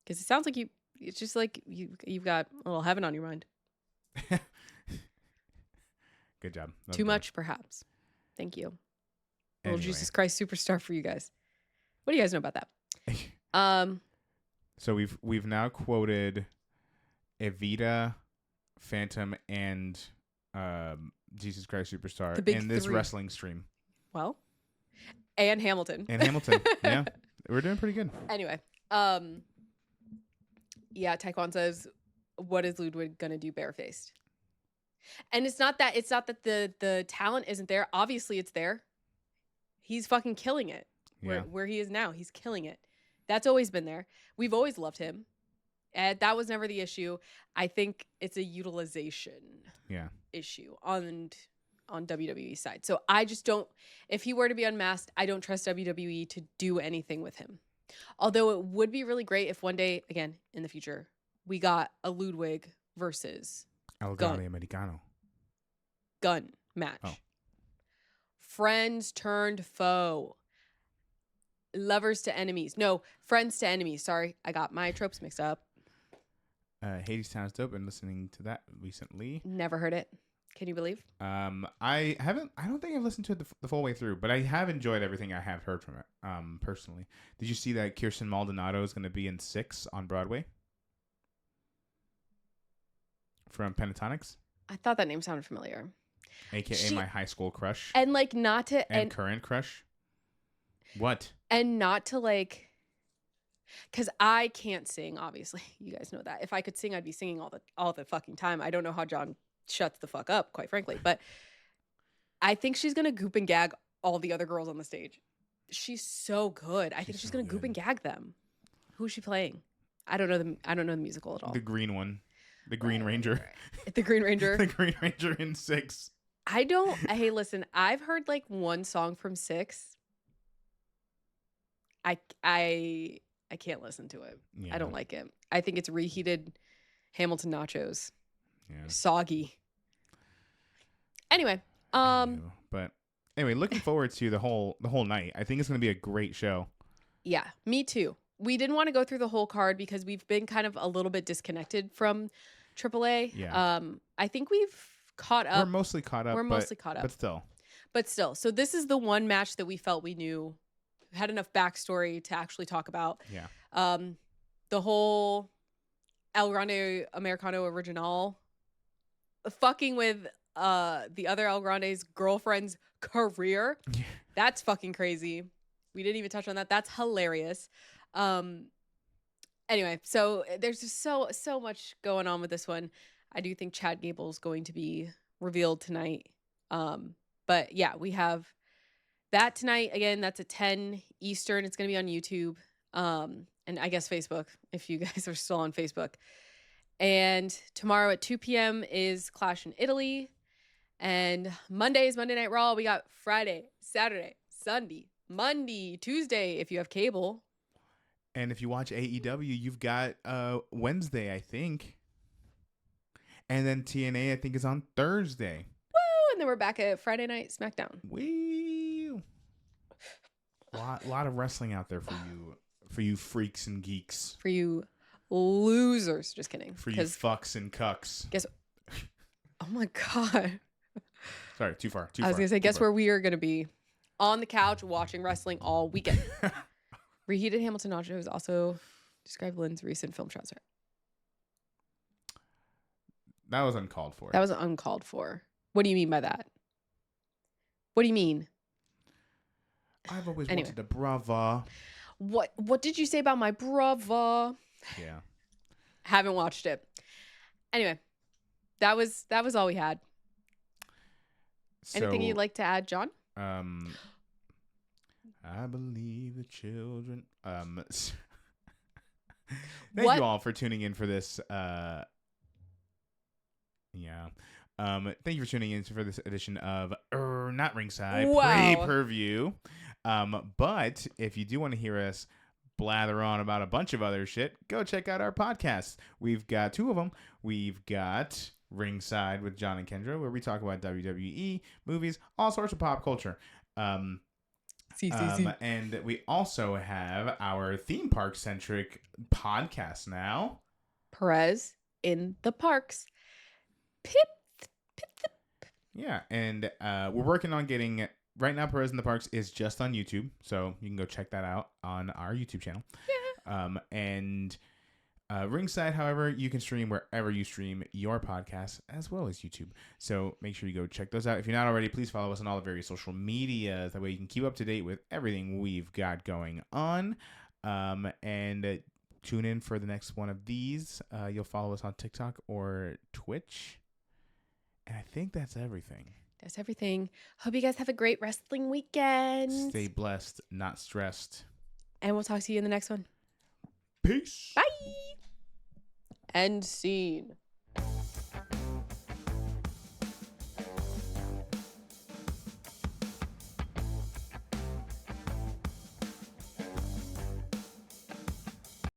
Speaker 1: Because it sounds like you, it's just like you've got a little heaven on your mind.
Speaker 2: Good job. That was
Speaker 1: Too
Speaker 2: good.
Speaker 1: much, perhaps. Thank you. Little
Speaker 2: Anyway.
Speaker 1: Jesus Christ superstar for you guys. What do you guys know about that?
Speaker 2: So we've now quoted Evita, Phantom, and Jesus Christ Superstar
Speaker 1: The big
Speaker 2: in this
Speaker 1: three.
Speaker 2: wrestling stream.
Speaker 1: Well, and Hamilton.
Speaker 2: And Hamilton. Yeah. We're doing pretty good.
Speaker 1: Anyway, yeah, Taekwon says, what is Ludwig gonna do barefaced? And it's not that the talent isn't there. Obviously it's there. He's fucking killing it.
Speaker 2: Yeah.
Speaker 1: Where he is now. He's killing it. That's always been there. We've always loved him. And that was never the issue. I think it's a utilization issue on WWE's side. So I just don't, if he were to be unmasked, I don't trust WWE to do anything with him. Although it would be really great if one day, again, in the future, we got a Ludwig versus
Speaker 2: El Grande Americano.
Speaker 1: gun match.
Speaker 2: Oh.
Speaker 1: Friends turned foe. Lovers to enemies. No, friends to enemies. Sorry, I got my tropes mixed up.
Speaker 2: Hades Town's dope. Been listening to that recently.
Speaker 1: Never heard it. Can you believe?
Speaker 2: I don't think I've listened to it the full way through, but I have enjoyed everything I have heard from it. Personally, did you see that Kirsten Maldonado is going to be in 6 on Broadway from Pentatonics?
Speaker 1: I thought that name sounded familiar.
Speaker 2: AKA my high school crush
Speaker 1: And like not to
Speaker 2: and current crush. What?
Speaker 1: And not to like, because I can't sing. Obviously, you guys know that. If I could sing, I'd be singing all the fucking time. I don't know how John shuts the fuck up, quite frankly. But I think she's gonna goop and gag all the other girls on the stage. She's so good. I think she's gonna goop and gag them. Who is she playing? I don't know the musical at all.
Speaker 2: The green one, the Green Ranger.
Speaker 1: The Green Ranger.
Speaker 2: The Green Ranger in 6.
Speaker 1: I don't. Hey, listen. I've heard like one song from 6. I can't listen to it.
Speaker 2: Yeah.
Speaker 1: I don't like it. I think it's reheated Hamilton nachos.
Speaker 2: Yeah.
Speaker 1: Soggy. Anyway,
Speaker 2: but anyway, looking forward to the whole night. I think it's going to be a great show.
Speaker 1: Yeah, me too. We didn't want to go through the whole card because we've been kind of a little bit disconnected from AAA.
Speaker 2: Yeah.
Speaker 1: I think we've caught up.
Speaker 2: We're mostly caught up. But still. So this is the one match that we felt we knew had enough backstory to actually talk about.
Speaker 1: Yeah. The whole El Grande Americano Original fucking with the other El Grande's girlfriend's career.
Speaker 2: Yeah.
Speaker 1: That's fucking crazy. We didn't even touch on that. That's hilarious. Anyway, so there's just so much going on with this one. I do think Chad Gable's going to be revealed tonight. But yeah, we have that tonight. Again, that's at 10 Eastern. It's going to be on YouTube. And I guess Facebook, if you guys are still on Facebook. And tomorrow at 2 p.m. is Clash in Italy. And Monday is Monday Night Raw. We got Friday, Saturday, Sunday, Monday, Tuesday, if you have cable.
Speaker 2: And if you watch AEW, you've got Wednesday, I think. And then TNA, I think, is on Thursday.
Speaker 1: Woo! And then we're back at Friday Night SmackDown.
Speaker 2: Woo! Lot of wrestling out there for you freaks and geeks.
Speaker 1: For you losers. Just kidding.
Speaker 2: For you fucks and cucks.
Speaker 1: Guess. Oh my God.
Speaker 2: Sorry, too far.
Speaker 1: I was going to say, guess where we are going to be? On the couch watching wrestling all weekend. Reheated Hamilton nachos also describe Lynn's recent film shots.
Speaker 2: That was uncalled for.
Speaker 1: That was uncalled for. What do you mean by that? What do you mean?
Speaker 2: I've always wanted a brava.
Speaker 1: What did you say about my brava?
Speaker 2: Yeah.
Speaker 1: Haven't watched it. Anyway, that was all we had. Anything you'd like to add, John?
Speaker 2: I believe the children. Thank you all for tuning in for this. Thank you for tuning in for this edition of Not Ringside Pay-Per-View. But if you do want to hear us blather on about a bunch of other shit, go check out our podcasts. We've got 2 of them. We've got Ringside with John and Kendra, where we talk about WWE, movies, all sorts of pop culture. And we also have our theme park centric podcast now.
Speaker 1: Perez in the Parks. Pip.
Speaker 2: Yeah, and we're working on getting. Right now, Perez in the Parks is just on YouTube, so you can go check that out on our YouTube channel. Yeah. And Ringside, however, you can stream wherever you stream your podcasts, as well as YouTube. So make sure you go check those out. If you're not already, please follow us on all the various social medias. That way you can keep up to date with everything we've got going on. And tune in for the next one of these. You'll follow us on TikTok or Twitch. And I think that's everything.
Speaker 1: That's everything. Hope you guys have a great wrestling weekend.
Speaker 2: Stay blessed, not stressed.
Speaker 1: And we'll talk to you in the next one.
Speaker 2: Peace.
Speaker 1: Bye. End scene.